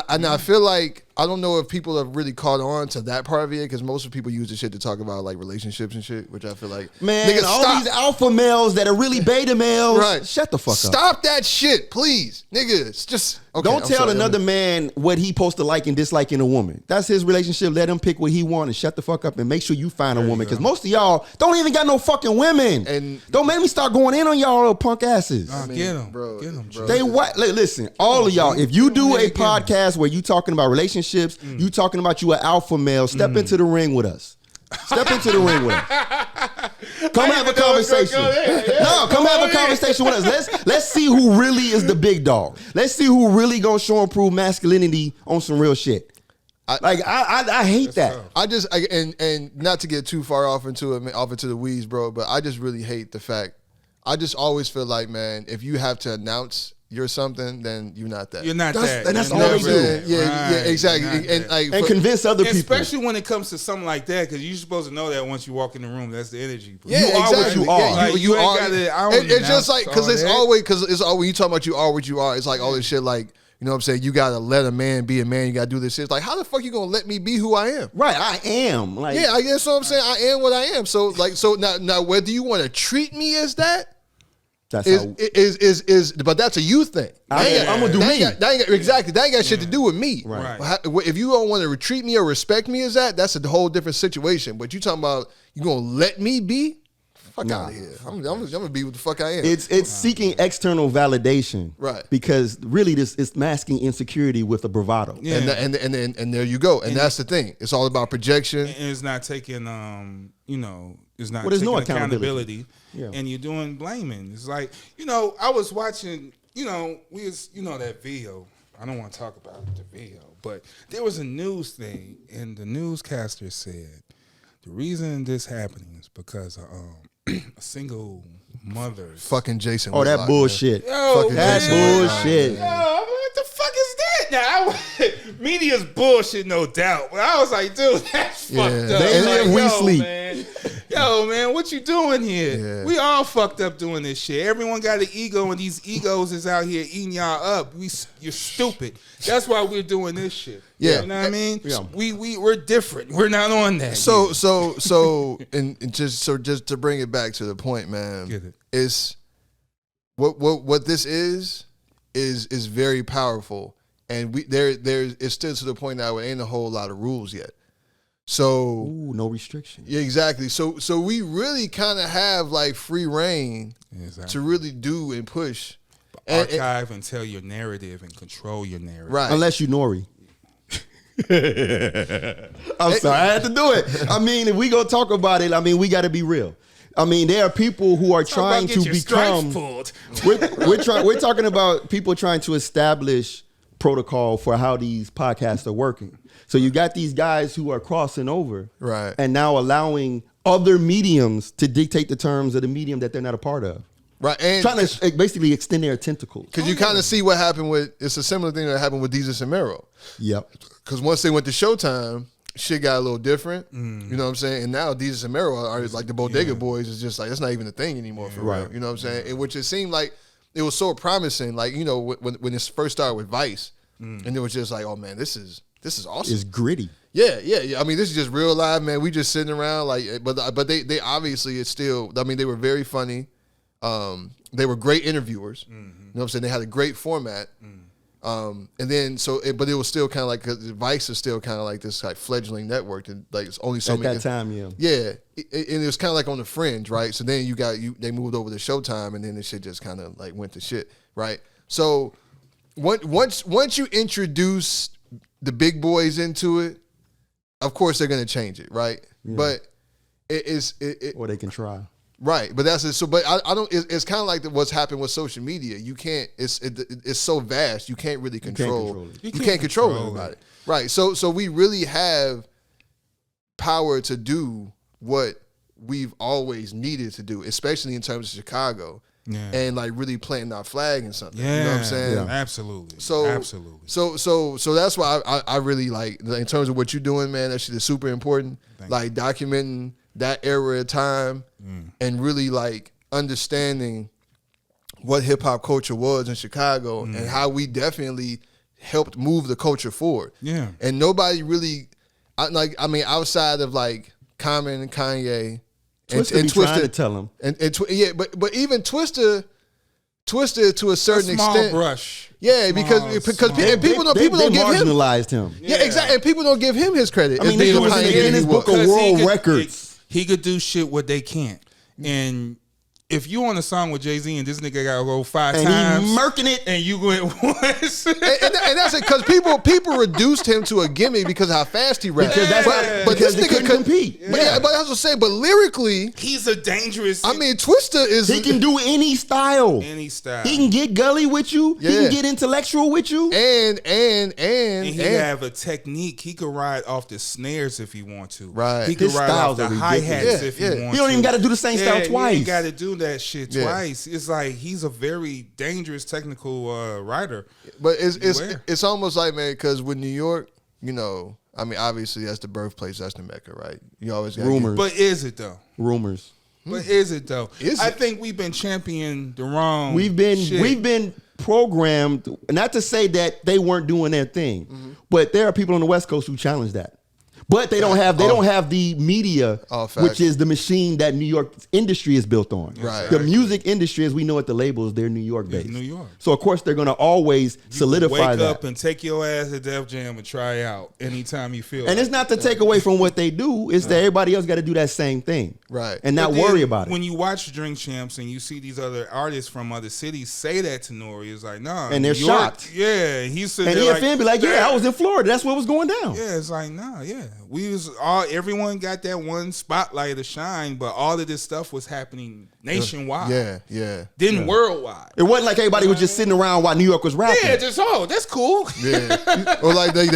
And I feel like I don't know if people have really caught on to that part of it because most of people use the shit to talk about like relationships and shit, which I feel like man, all these alpha males that are really beta males, right? Shut the fuck up. Stop that shit, please, nigga. It's just don't tell another man what he supposed to like and dislike in a woman. That's his relationship. Let him pick what he want and shut the fuck up and make sure you find a woman because most of y'all don't even got no fucking women. And don't make me start going in on y'all little punk asses. Get them, bro. Get them, bro. They what? Listen, all of y'all. If you do a podcast where you talking about relationships, you talking about you an alpha male, step into the ring with us. Step into the ring with us. Come have a conversation. No, come have a conversation with us. Let's see who really is the big dog. Let's see who really gonna show and prove masculinity on some real shit. I hate that. And not to get too far off into the weeds, bro, but I just really hate the fact. I just always feel like, man, if you have to announce you're something, then you're not that. You're not that. And that's all they do. Yeah, exactly. And convince other people. Especially when it comes to something like that, because you're supposed to know that once you walk in the room, that's the energy. Yeah, you are what you are. Yeah, like, you ain't got to. It's just like, because it's all when you talk about you are what you are, it's like all this shit like, you know what I'm saying? You got to let a man be a man. You got to do this shit. It's like, how the fuck you going to let me be who I am? Right, I am. Like, yeah, I guess what I'm saying. I am what I am. So now whether you want to treat me as that, but that's a you thing. I'm gonna do me. Exactly. That ain't got shit to do with me. Right. If you don't want to treat me or respect me as that, that's a whole different situation. But you talking about you gonna let me be? Fuck out of here. I'm gonna be what the fuck I am. It's seeking external validation. Right. Because really this is masking insecurity with a bravado. Yeah. And there you go. And that's the thing. It's all about projection. And it's not taking it's not there's taking no accountability. Yeah. And you're doing blaming. It's like, I was watching, that video. I don't want to talk about the video, but there was a news thing, and the newscaster said the reason this happening is because a single mother. Fucking Jason. Oh, that bullshit. Yo, that's bullshit. Yo, what the fuck is that? Now, media's bullshit, no doubt. But I was like, dude, that's fucked up. They live, we sleep. Man. Yo, man, what you doing here? Yeah. We all fucked up doing this shit. Everyone got an ego, and these egos is out here eating y'all up. You're stupid. That's why we're doing this shit. Yeah. You know what I mean? Yeah. We're different. We're not on that. So just to bring it back to the point, man. Get it. It's what this is very powerful, and it's still to the point now where ain't a whole lot of rules yet. So no restriction. Yeah, exactly. So we really kind of have like free reign to really do and push, archive and tell your narrative and control your narrative. Right. Unless you Nori. I'm sorry, I had to do it. I mean, if we gonna talk about it, I mean, we got to be real. I mean, there are people who are trying to become. We're talking about people trying to establish protocol for how these podcasts are working. So you got these guys who are crossing over, right, and now allowing other mediums to dictate the terms of the medium that they're not a part of. Right, and trying to basically extend their tentacles. Because you kind of see what happened with, it's a similar thing that happened with Deezus and Mero. Yep. Because once they went to Showtime, shit got a little different. You know what I'm saying? And now Deezus and Mero are like the Bodega Boys is just like, that's not even a thing anymore for real. You know what I'm saying? And which it seemed like it was so promising. Like, when it first started with Vice, and it was just like, oh man, this is awesome. It's gritty. Yeah. I mean, this is just real life, man. We just sitting around like, but they obviously it's still. I mean, they were very funny. They were great interviewers. You know what I'm saying? They had a great format. And then but it was still kind of like, cause Vice is still kind of like this like fledgling network, and like it's only so at many. At that time, yeah. Yeah, and it was kind of like on the fringe, right? So then they moved over to Showtime, and then the shit just kind of like went to shit, right? So once you introduce the big boys into it, of course they're gonna change it, right? Yeah. But or they can try. Right, but that's it. So, but I don't. It's kind of like what's happened with social media. You can't. It's so vast. You can't really control. You can't control everybody. Right. So we really have power to do what we've always needed to do, especially in terms of Chicago, and like really planting our flag and something. Yeah, you know what I'm saying? Yeah. Absolutely. Absolutely. So that's why I really like in terms of what you're doing, man. That shit is super important. Like documenting that era of time and really like understanding what hip hop culture was in Chicago and how we definitely helped move the culture forward. Yeah. And nobody really, outside of like Common and Kanye, Twista be trying to tell him. But even Twista to a certain small extent. brush. Yeah, because people don't give him. Marginalized him. Yeah, exactly. And people don't give him his credit. I mean, they was in his book of world records. He could do shit what they can't. And if you on a song with Jay-Z and this nigga gotta go 5 times, and he murking it, and you went once, and that's it, because people reduced him to a gimmick because of how fast he raps. Because this nigga couldn't compete. But that's what I'm saying. But lyrically, he's a dangerous. I mean, Twista is. He can do any style. Any style. He can get gully with you. Yeah. He can get intellectual with you. And he have a technique. He could ride off the snares if he want to. Right. He could His ride off the styles are hi-hats if he want to. He don't even got to do the same style twice. He ain't got to do that shit twice. It's like he's a very dangerous technical writer. But it's almost like, man, because with New York, you know, I mean, obviously that's the birthplace, that's the Mecca, right? You always got rumors. But is it though? Rumors. But is it though? I think we've been championing the wrong. We've been programmed, not to say that they weren't doing their thing, but there are people on the West Coast who challenge that. But they don't have the media, which is the machine that New York industry is built on. Right. The music industry, as we know at the labels, they're New York based. New York. So of course they're going to always solidify that. Wake up and take your ass to Def Jam and try out anytime you feel. And it's not to take away from what they do. It's that everybody else got to do that same thing, right? And not worry about it. When you watch Drink Champs and you see these other artists from other cities say that to Nori, it's like, nah. And they're shocked. Yeah, he's sitting and there EFN be like, yeah, I was in Florida. That's what was going down. Yeah, it's like, nah, yeah, we was everyone got that one spotlight to shine, but all of this stuff was happening nationwide. Then worldwide. It wasn't like everybody was just sitting around while New York was rapping. Yeah, just that's cool. Yeah, or like they was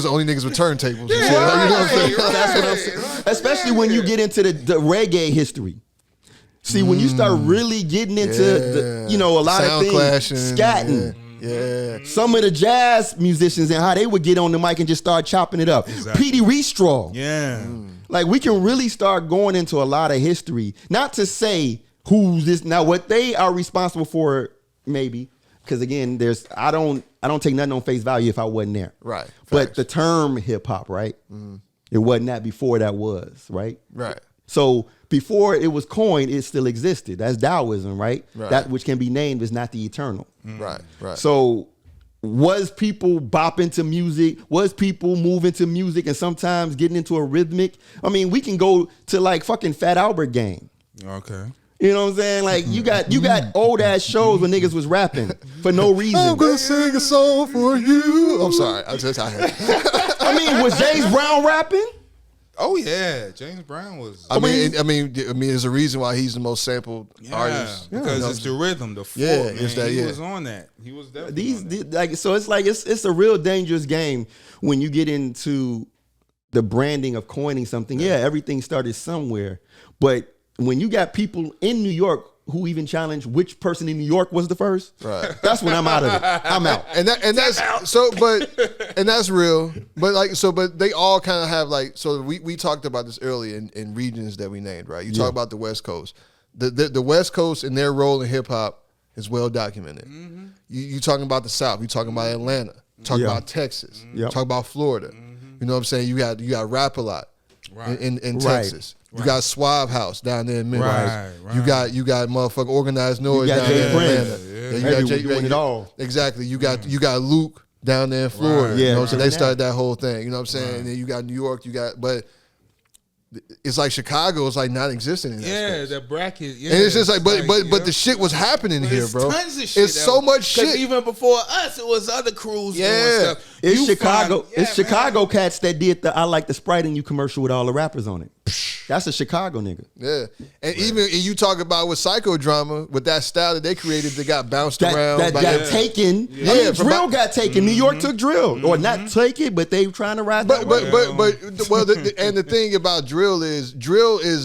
the only niggas with turntables. Yeah, and shit. Like, you know what I'm saying? That's what I'm saying. Especially when you get into the reggae history. See, when you start really getting into a lot sound of things, clashing, scatting. Yeah. Some of the jazz musicians and how they would get on the mic and just start chopping it up. Exactly. Petey Restraw. Yeah. Like, we can really start going into a lot of history. Not to say who's this now, what they are responsible for, maybe. Because again, I don't take nothing on face value if I wasn't there. Right. But Facts. the term hip hop, right? It wasn't that before that was, right? Right. So before it was coined, it still existed. That's Taoism, right? Right. That which can be named is not the eternal. Right. So was people bopping to music? Was people moving to music and sometimes getting into a rhythmic? I mean, we can go to like fucking Fat Albert Gang. Okay. You know what I'm saying? Like you got old ass shows where niggas was rapping for no reason. I'm gonna sing a song for you. I'm sorry. I mean, was James Brown rapping? Oh yeah, James Brown was. I mean, there's a reason why he's the most sampled artist. Because it's the rhythm, the flow. Yeah, man. it's that. He Yeah, was on that. He was definitely on that. Like so, it's like it's a real dangerous game when you get into the branding of coining something. Yeah, everything started somewhere, but when you got people in New York who even challenge which person in New York was the first, right? That's when I'm out of it. I'm out. And that's real. But they all kind of have like. So we talked about this earlier in regions that we named, right? You talk about the West Coast. The West Coast and their role in hip hop is well documented. Mm-hmm. You talking about the South. You talking about Atlanta. Talking about Texas. Yep. Talk about Florida. Mm-hmm. You know what I'm saying? You got Rap a Lot in Texas. You got Suave House down there in Memphis. Right. You got motherfucking Organized Noise got down Jay there in Prince. Atlanta. You got Jay doing it all. Exactly. You got Luke down there in Florida. Right. You know what I'm Yeah, saying? They started that whole thing. You know what I'm saying? And then you got New York. But it's like Chicago is like not existing in that space. The bracket. Yeah, and it's just like, but the shit was happening here, bro. Tons of shit. It's so much shit. Even before us, it was other crews doing stuff. It's Chicago. It's Chicago cats that did the "I Like the Sprite in You" commercial with all the rappers on it. That's a Chicago nigga. Yeah, and even you talk about with Psychodrama with that style that they created, that got bounced around. That got taken. Yeah, I mean, drill got taken. New York took drill, or not take it, but they trying to ride. But the thing about drill is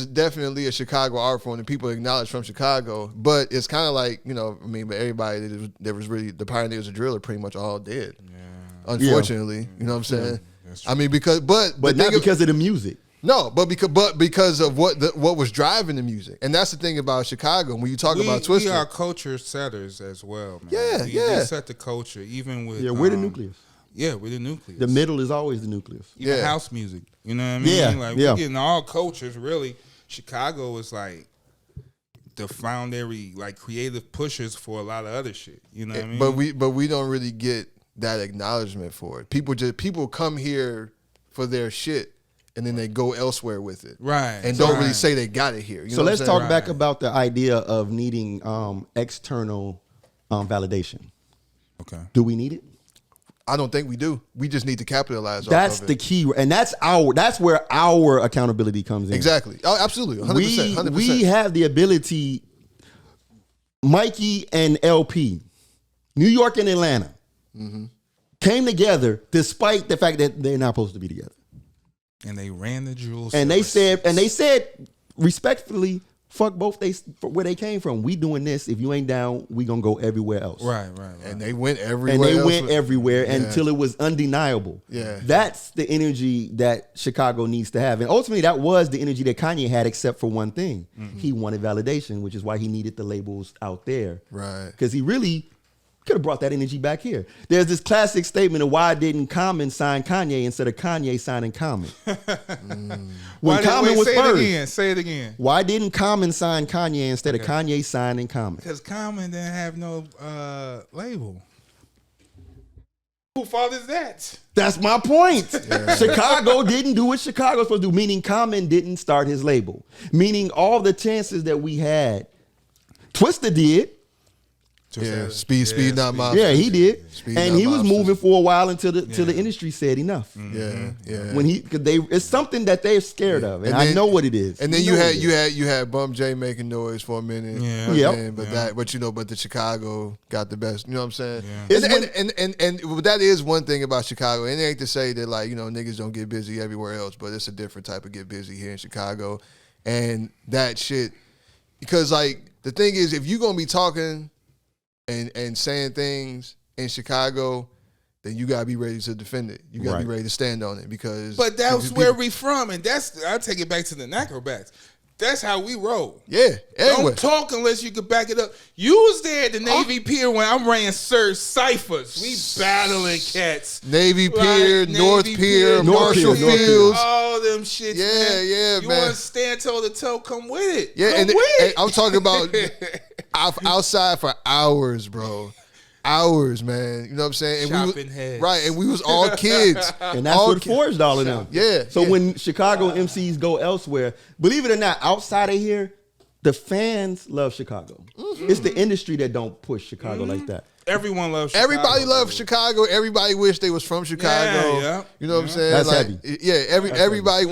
definitely a Chicago art form that people acknowledge from Chicago. But it's kind of like but everybody that was really the pioneers of drill are pretty much all dead. Yeah. Unfortunately, you know what I'm saying. I mean, because but not because of the music. No, but because of what was driving the music, and that's the thing about Chicago. When you talk about Twister, we are culture setters as well, man. Yeah, We set the culture, even with we're the nucleus. Yeah, we're the nucleus. The middle is always the nucleus. Even house music, you know what I mean? Yeah, like we're getting all cultures. Really, Chicago is like the foundary, like creative pushers for a lot of other shit. You know what I mean? But we don't really get that acknowledgement for it. People come here for their shit, and then they go elsewhere with it, right? And don't really say they got it here. You so know let's talk back about the idea of needing external validation. Okay, do we need it? I don't think we do. We just need to capitalize. That's off of the key, and that's where our accountability comes in. Exactly. Oh, absolutely. 100%. 100%. We have the ability. Mikey and LP, New York and Atlanta, came together despite the fact that they're not supposed to be together. And they ran the jewels. And they said respectfully, fuck both where they came from. We doing this. If you ain't down, we gonna go everywhere else. Right. And they went everywhere. Until it was undeniable. Yeah. That's the energy that Chicago needs to have. And ultimately that was the energy that Kanye had, except for one thing. He wanted validation, which is why he needed the labels out there. Right. Because he really could have brought that energy back here. There's this classic statement of why didn't Common sign Kanye instead of Kanye signing Common? When Common was first. Say it again. Why didn't Common sign Kanye instead of Kanye signing Common? Because Common didn't have no label. Who fault is that? That's my point. Yeah. Chicago didn't do what Chicago was supposed to do, meaning Common didn't start his label. Meaning all the chances that we had, Twista did. Speed, not my. Yeah, he did, and he was moving for a while until the industry said enough. Yeah. When it's something that they're scared of, and I know what it is. And then you had Bump J making noise for a minute. But the Chicago got the best. You know what I'm saying? Yeah. And that is one thing about Chicago. And it ain't to say that niggas don't get busy everywhere else, but it's a different type of get busy here in Chicago, and that shit. Because the thing is, if you gonna be talking and saying things in Chicago, then you gotta be ready to defend it. You gotta be ready to stand on it because. But that's where we from, and I'll take it back to the Necrobats. That's how we roll. Yeah, anyway. Don't talk unless you can back it up. You was there at the Navy Pier when I'm running Sir Ciphers. We battling cats. Navy Pier, North Pier, Marshall Fields. All them shits, man. Yeah, you man. You want to stand toe to toe, come with it. Yeah, come with it. I'm talking about outside for hours, bro. Hours, man. You know what I'm saying? Chopping heads. Right, and we was all kids. And that's what forged all of them. Yeah. So when Chicago MCs go elsewhere, believe it or not, outside of here, the fans love Chicago. It's the industry that don't push Chicago like that. Everyone loves Chicago. Everybody loves Chicago. Everybody wish they was from Chicago. Yeah. You know what I'm saying? That's heavy. Yeah, everybody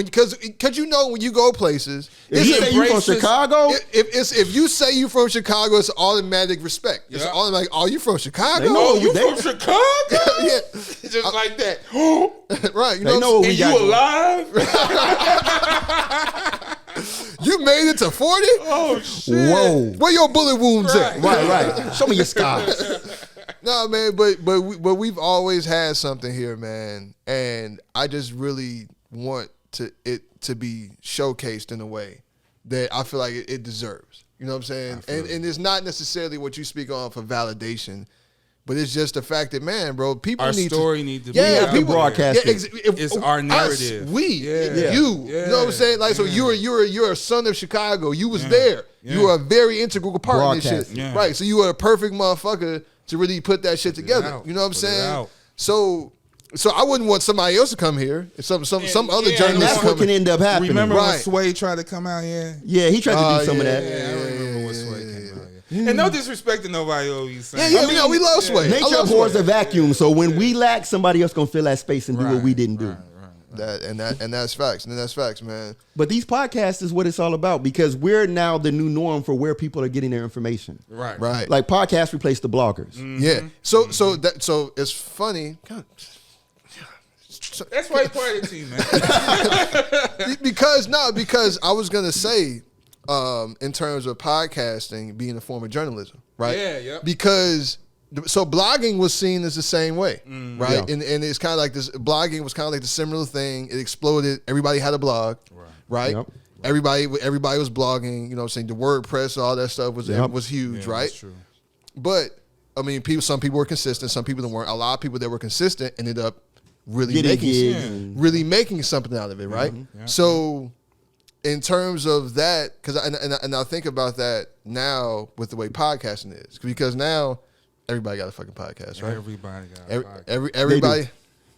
because when you go places, if you say you from Chicago, if you say you from Chicago, it's automatic respect. It's automatic. Oh, you from Chicago? Oh, you from Chicago? Yeah, just like that. Right? You know, know and you alive? You made it to 40? Oh shit! Whoa! Where your bullet wounds at? Right. Show me your scars. No, man, but we've always had something here, man, and I just really want it to be showcased in a way that I feel like it deserves. You know what I'm saying? And it's not necessarily what you speak on for validation. But it's just the fact that, man, bro, people our need story need to be people broadcast. It's our narrative. Us, you know what I'm saying? Like, so you're a son of Chicago. You was there. You were a very integral part of this shit, right? So you were a perfect motherfucker to really put that shit together. You know what I'm saying? So I wouldn't want somebody else to come here. Some other journalist. And that's what can end up happening. Remember when Sway tried to come out here? Yeah, he tried to do some of that. Yeah, I remember when Sway came out here. And no disrespect to nobody always saying. Yeah, we love Sway. Nature abhors a vacuum, so when we lack, somebody else gonna fill that space and do what we didn't do. That's facts. And that's facts, man. But these podcasts is what it's all about because we're now the new norm for where people are getting their information. Right. Like podcasts replace the bloggers. Mm-hmm. Yeah. So it's funny. God. That's why you're part of the team, man. because I was gonna say, in terms of podcasting being a form of journalism, right? Yeah. Because So blogging was seen as the same way, right? Yeah. And it's kind of like this. Blogging was kind of like the similar thing. It exploded. Everybody had a blog, right? Yep. Everybody was blogging. You know what I'm saying? The WordPress, all that stuff was huge, Yeah, right? that's true. But I mean, some people were consistent. Some people weren't. A lot of people that were consistent ended up really making something out of it, right? Yeah. So, in terms of that, because I think about that now with the way podcasting is, because now everybody got a fucking podcast, right? Everybody got a podcast.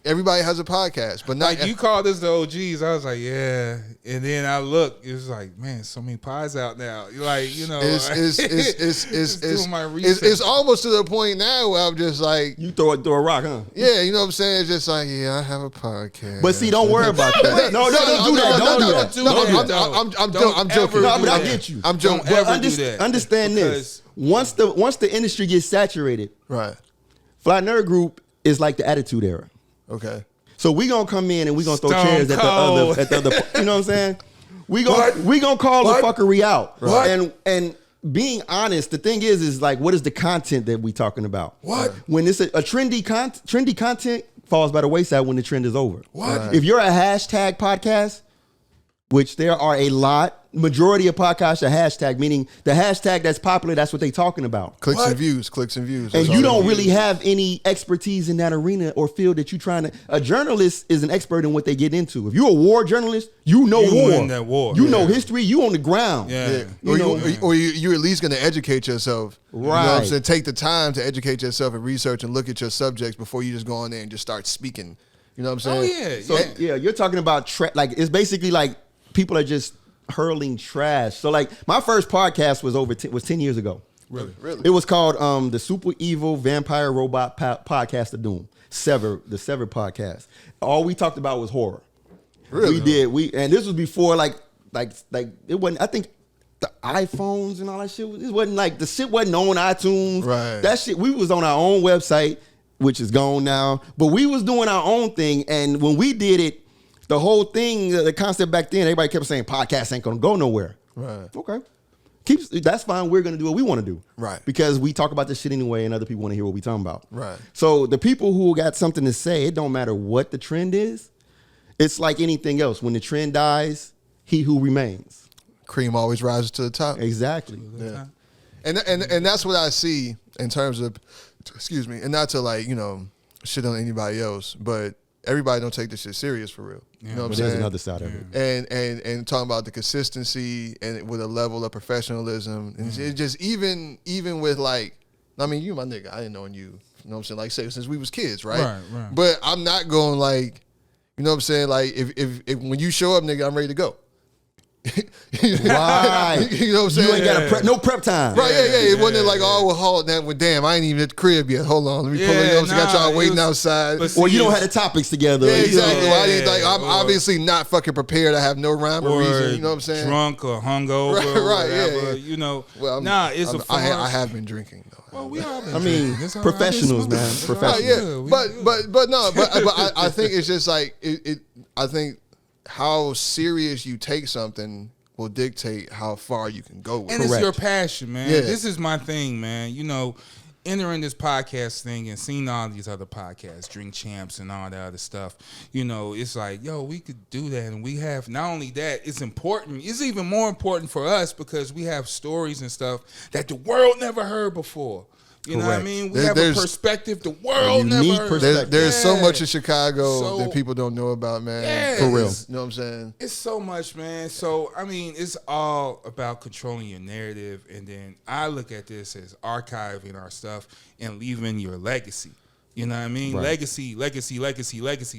Everybody has a podcast, but not Like you called us the OGs. I was like, yeah. And then I look, it was like, man, so many pods out now. You're like, you know, doing my research. It's almost to the point now where I'm just like, You throw a rock, huh? yeah, you know what I'm saying? It's just like, yeah, I have a podcast. But see, don't worry about that. No, don't do that. Don't do that. I'm joking. No, but I get you. I'm joking. Don't ever But do that. understand this. Once the industry gets saturated, Right. Fly Nerd Group is like the Attitude Era. Okay. So we gonna come in and we gonna throw Stone chairs Cold. at the other. You know what I'm saying? We gonna call the fuckery out. Right. And being honest, the thing is like, what is the content that we talking about? What? When it's a trendy content falls by the wayside when the trend is over. What? If you're a hashtag podcast, which there are a lot, majority of podcasts are hashtag, meaning the hashtag that's popular, that's what they talking about. Clicks and views. And That's you all don't they really use. have any expertise in that arena or field that you're trying to. A journalist is an expert in what they get into. If you're a war journalist, you know You war. in that war. You know history. You on the ground. Yeah. Yeah. Or you're at least going to educate yourself. You know what I'm Right. saying? Take the time to educate yourself and research and look at your subjects before you just go on there and just start speaking. You know what I'm Oh, saying? yeah. So yeah, you're talking about like it's basically like people are just hurling trash. So like my first podcast was 10 years ago. Really? It was called the Super Evil Vampire Robot Podcast of Doom. The Sever podcast. All we talked about was horror. Really? And this was before like it wasn't, I think the iPhones and all that shit. It wasn't like the shit wasn't on iTunes. Right. That shit, we was on our own website, which is gone now. But we was doing our own thing. And when we did it, the whole thing, the concept back then, everybody kept saying podcasts ain't gonna go nowhere. Right. Okay. That's fine. We're gonna do what we want to do. Right. Because we talk about this shit anyway, and other people want to hear what we talking about. Right. So the people who got something to say, it don't matter what the trend is. It's like anything else. When the trend dies, he who remains. Cream always rises to the top. Exactly. Yeah. And that's what I see in terms of, excuse me, and not to like, you know, shit on anybody else, but everybody don't take this shit serious for real. You know what I'm But saying? there's another side of it. And talking about the consistency and with a level of professionalism, and it just even with like, I mean, you my nigga, I didn't know you. You know what I'm saying? Like, say since we was kids, right? Right. But I'm not going like, you know what I'm saying? Like, if when you show up, nigga, I'm ready to go. Right. You know what I'm saying? You ain't got no prep time. Right, yeah. It wasn't like, oh, well, hold that. Well, damn, I ain't even at the crib yet. Hold on, let me pull it. You know, got y'all waiting outside. Or you don't have the topics together. Yeah, exactly. Yeah, Well, I didn't, like, I'm or- obviously not fucking prepared. I have no rhyme or reason. You know what I'm saying? Drunk or hungover, Right, or right, whatever. yeah. You know, Well, it's a fun. I have been drinking though. Well, we all been I mean, drinking. It's all right. professionals, It's man. it's Professionals. all Yeah, good. but I think it's just like I think how serious you take something will dictate how far you can go with And it. it's Correct. your passion, man. Yeah. This is my thing, man. You know, entering this podcast thing and seeing all these other podcasts, Drink Champs and all that other stuff, you know, it's like, yo, we could do that. And we have, not only that, it's important. It's even more important for us because we have stories and stuff that the world never heard before. You know what I Correct. mean? We have a perspective the world never unique heard. perspective. There's so Yeah. much in Chicago So- that people don't know about, man. Yeah. For real. You know what I'm saying? It's so much, man. So, I mean, it's all about controlling your narrative. And then I look at this as archiving our stuff and leaving your legacy. You know what I mean? Right. Legacy.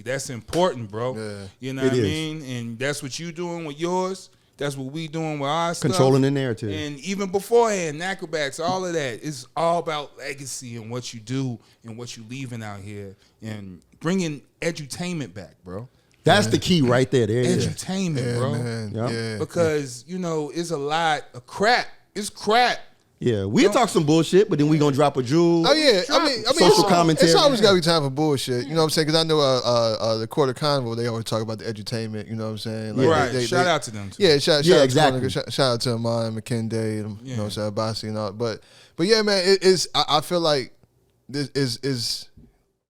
That's important, bro. Yeah. You know It what I is. mean? And that's what you doing with yours. That's what we doing with our stuff. Controlling the narrative. And even beforehand, Knucklebacks, all of that. It's all about legacy and what you do and what you leaving out here and bringing edutainment back, bro. That's the key right there. There it is. Edutainment, Yeah, bro. man. Yeah. Yeah. Because, you know, it's a lot of crap. It's crap. Yeah, we'll talk some bullshit, but then we gonna drop a jewel. Oh yeah, I mean, social commentary. It's always gotta be time for bullshit. You know what I'm saying? Because I know the Quarter Carnival, they always talk about the edutainment. You know what I'm saying? Like, Right. Shout out to them, too. Yeah, shout Yeah, out exactly. to shout out to Amon and McKinday, and you Yeah. know, Abasi and all. But yeah, man, it's I feel like this is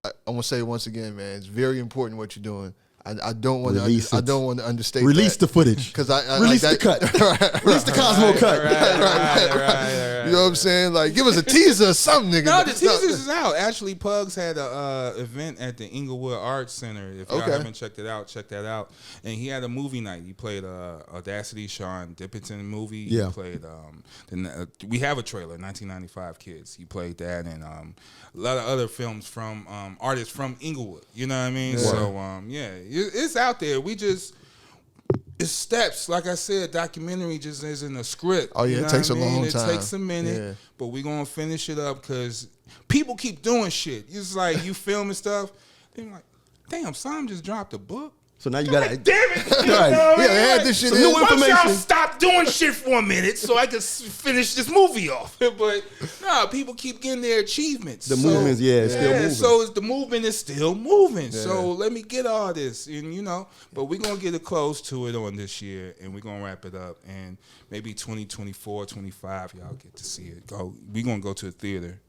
I'm gonna say it once again, man. It's very important what you're doing. I don't want to. I don't want to understate. Release the footage because I release like the cut. Release the Cosmo cut. Right. You know what I'm saying? Like, give us a teaser or something, nigga. No, the teaser's is out. Actually, Pugs had a event at the Inglewood Arts Center. If y'all haven't checked it out, check that out. And he had a movie night. He played Audacity, Sean Dipperton movie. Yeah. He played. We have a trailer, 1995 Kids. He played that, and a lot of other films from artists from Inglewood. You know what I mean? Yeah. So it's out there. It's steps. Like I said, documentary just isn't a script. Oh, yeah, you know it takes what a long It time. takes a minute, but we're going to finish it up because people keep doing shit. It's like you filming stuff, then like, damn, Sam just dropped a book. So now you got to. Damn it. Right. Yeah, they had this shit. Some new Why don't information. y'all stop doing shit for a minute so I can finish this movie off? But nah, people keep getting their achievements. The movements, it's still moving. So the movement is still moving. Yeah. So let me get all this, and but we're gonna get it close to it on this year, and we're gonna wrap it up, and maybe 2024, 25, y'all get to see it. We're gonna go to the theater.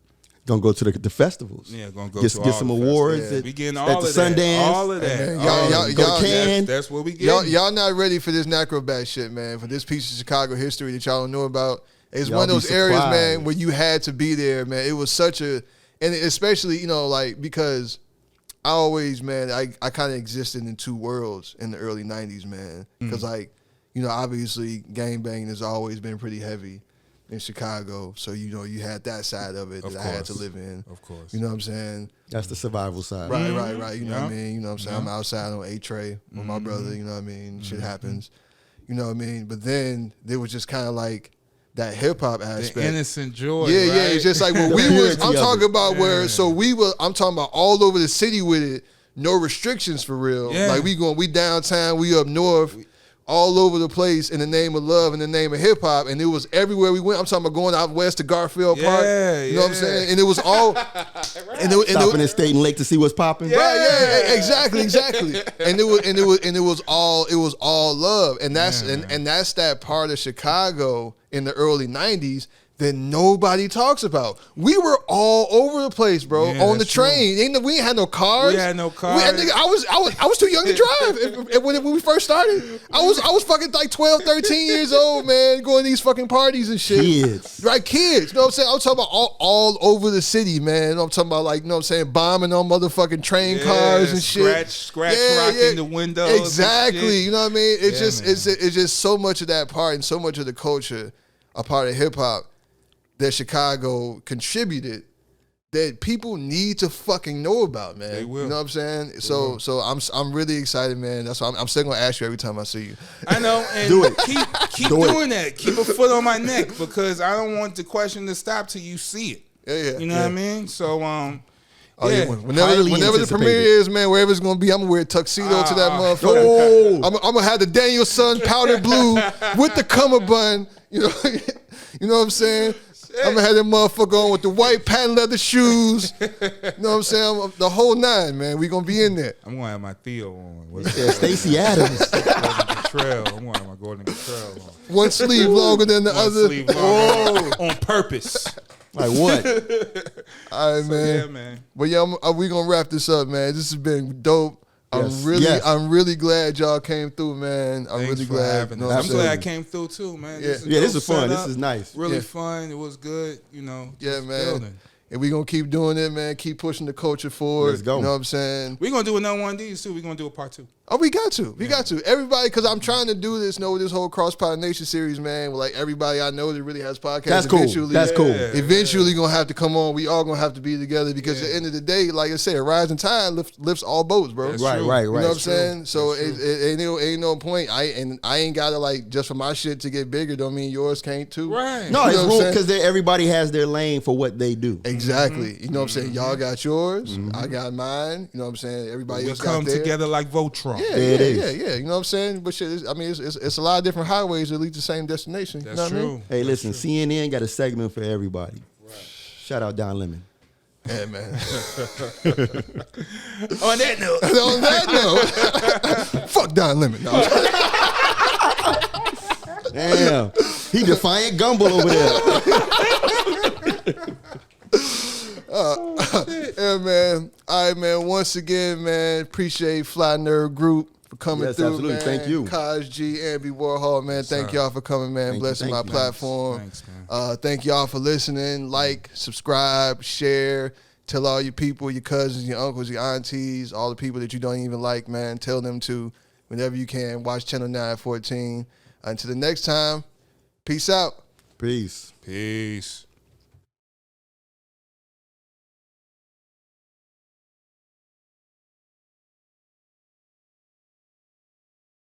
Gonna go to the festivals. Yeah, gonna go get to get some awards. Yeah. We getting at all the of that. Sundance. All of that. Man, y'all, go to Cannes. That's what we get. Y'all not ready for this Necrobat shit, man. For this piece of Chicago history that y'all don't know about. It's Y'all one of those areas, surprised. man, where you had to be there, man. It was such a, and especially, like, because I always, man, I kind of existed in two worlds in the early 90s, man. Because, like, obviously, gangbanging has always been pretty heavy in Chicago. So, you had that side of it that I had to live in. Of course. You know what I'm saying? That's the survival side. Right. You know what I mean? You know what I'm saying? Yeah. I'm outside on A-Tray with my brother, you know what I mean? Shit happens. You know what I mean? But then there was just kind of like that hip-hop aspect. The innocent joy, Yeah, right? it's just like when The we was, purity I'm of talking it. about I'm talking about all over the city with it, no restrictions for real. Yeah. Like we downtown, we up north, all over the place in the name of love, in the name of hip-hop, and it was everywhere we went. I'm talking about going out west to Garfield Park. You know what I'm saying? And it was all... Stopping at State and Lake to see what's popping. Right, exactly. And it was all love. And that's and that's that part of Chicago in the early 90s that nobody talks about. We were all over the place, bro, on the train. We ain't had no cars. We had no cars. I was too young to drive when we first started. I was fucking like 12, 13 years old, man, going to these fucking parties and shit. Kids. Right, kids. You know what I'm saying? I'm talking about all over the city, man. I'm talking about, like, you know what I'm saying, bombing on motherfucking train cars and shit. Scratch rocking the windows. Exactly. You know what I mean? It's Yeah, it's just so much of that part and so much of the culture, a part of hip hop that Chicago contributed that people need to fucking know about, man. They will. You know what I'm saying? So I'm really excited, man. That's why I'm still gonna ask you every time I see you. I know, and Do it. keep Do it. doing that. Keep a foot on my neck because I don't want the question to stop till you see it. Yeah. You know what I mean? So Whenever Highly the premiere anticipated. is, man, wherever it's gonna be, I'm gonna wear a tuxedo to that motherfucker. Oh. I'm gonna have the Daniel Son powder blue with the cummerbund. You know what I'm saying? I'm gonna have that motherfucker on with the white patent leather shoes. You know what I'm saying? The whole nine, man. We gonna be in there. I'm gonna have my Theo on. Yeah, Stacey Adams. Gordon Cottrell. I'm gonna have my Gordon Cottrell on. One sleeve longer than the One other. sleeve longer on purpose. Like what? All right, man. Yeah, man. But yeah, we gonna wrap this up, man. This has been dope. Yes. I'm really glad y'all came through, man. I'm Thanks really for glad. having you know us. what I'm saying? glad I came through too, man. Yeah. This Yeah, this dope is fun. setup. This is nice. Really Yeah. fun. It was good. Yeah, just man. building. And we gonna keep doing it, man. Keep pushing the culture forward. Let's go. You know what I'm saying? We're gonna do another one of these too. We're gonna do a part 2. Oh, we got to. We got to. Everybody, because I'm trying to do this, this whole Cross Poddination series, man. With like everybody I know that really has podcasts. That's cool. Eventually, That's cool. Eventually gonna have to come on. We all gonna have to be together because at the end of the day, like I said, rising tide lifts all boats, bro. That's Right, true. right, You know right. what I'm saying? So it ain't no point. I ain't gotta like just for my shit to get bigger. Don't mean yours can't too. Right. No, You it's know what I'm room saying? because everybody has their lane for what they do. Exactly. You know what I'm saying? Y'all got yours. I got mine. You know what I'm saying? Everybody We else come got theirs. together like Voltron. Yeah, There it is. yeah. You know what I'm saying? But shit, it's a lot of different highways that lead to the same destination. That's you know what I true. mean? Hey, listen, CNN got a segment for everybody. Right. Shout out Don Lemon. Yeah, man. On that note, On that note, fuck Don Lemon. No, Damn. He defiant Gumble over there. Yeah, man. All right, man. Once again, man, appreciate Fly Nerd Group for coming through, absolutely. man. Thank you. Kaj G, Ambi Warhol, man. Thank y'all for coming, man. Blessing my platform. Thanks, man. Thank y'all for listening. Like, subscribe, share. Tell all your people, your cousins, your uncles, your aunties, all the people that you don't even like, man. Tell them to, whenever you can, watch Channel 914. Until the next time, peace out. Peace. Peace.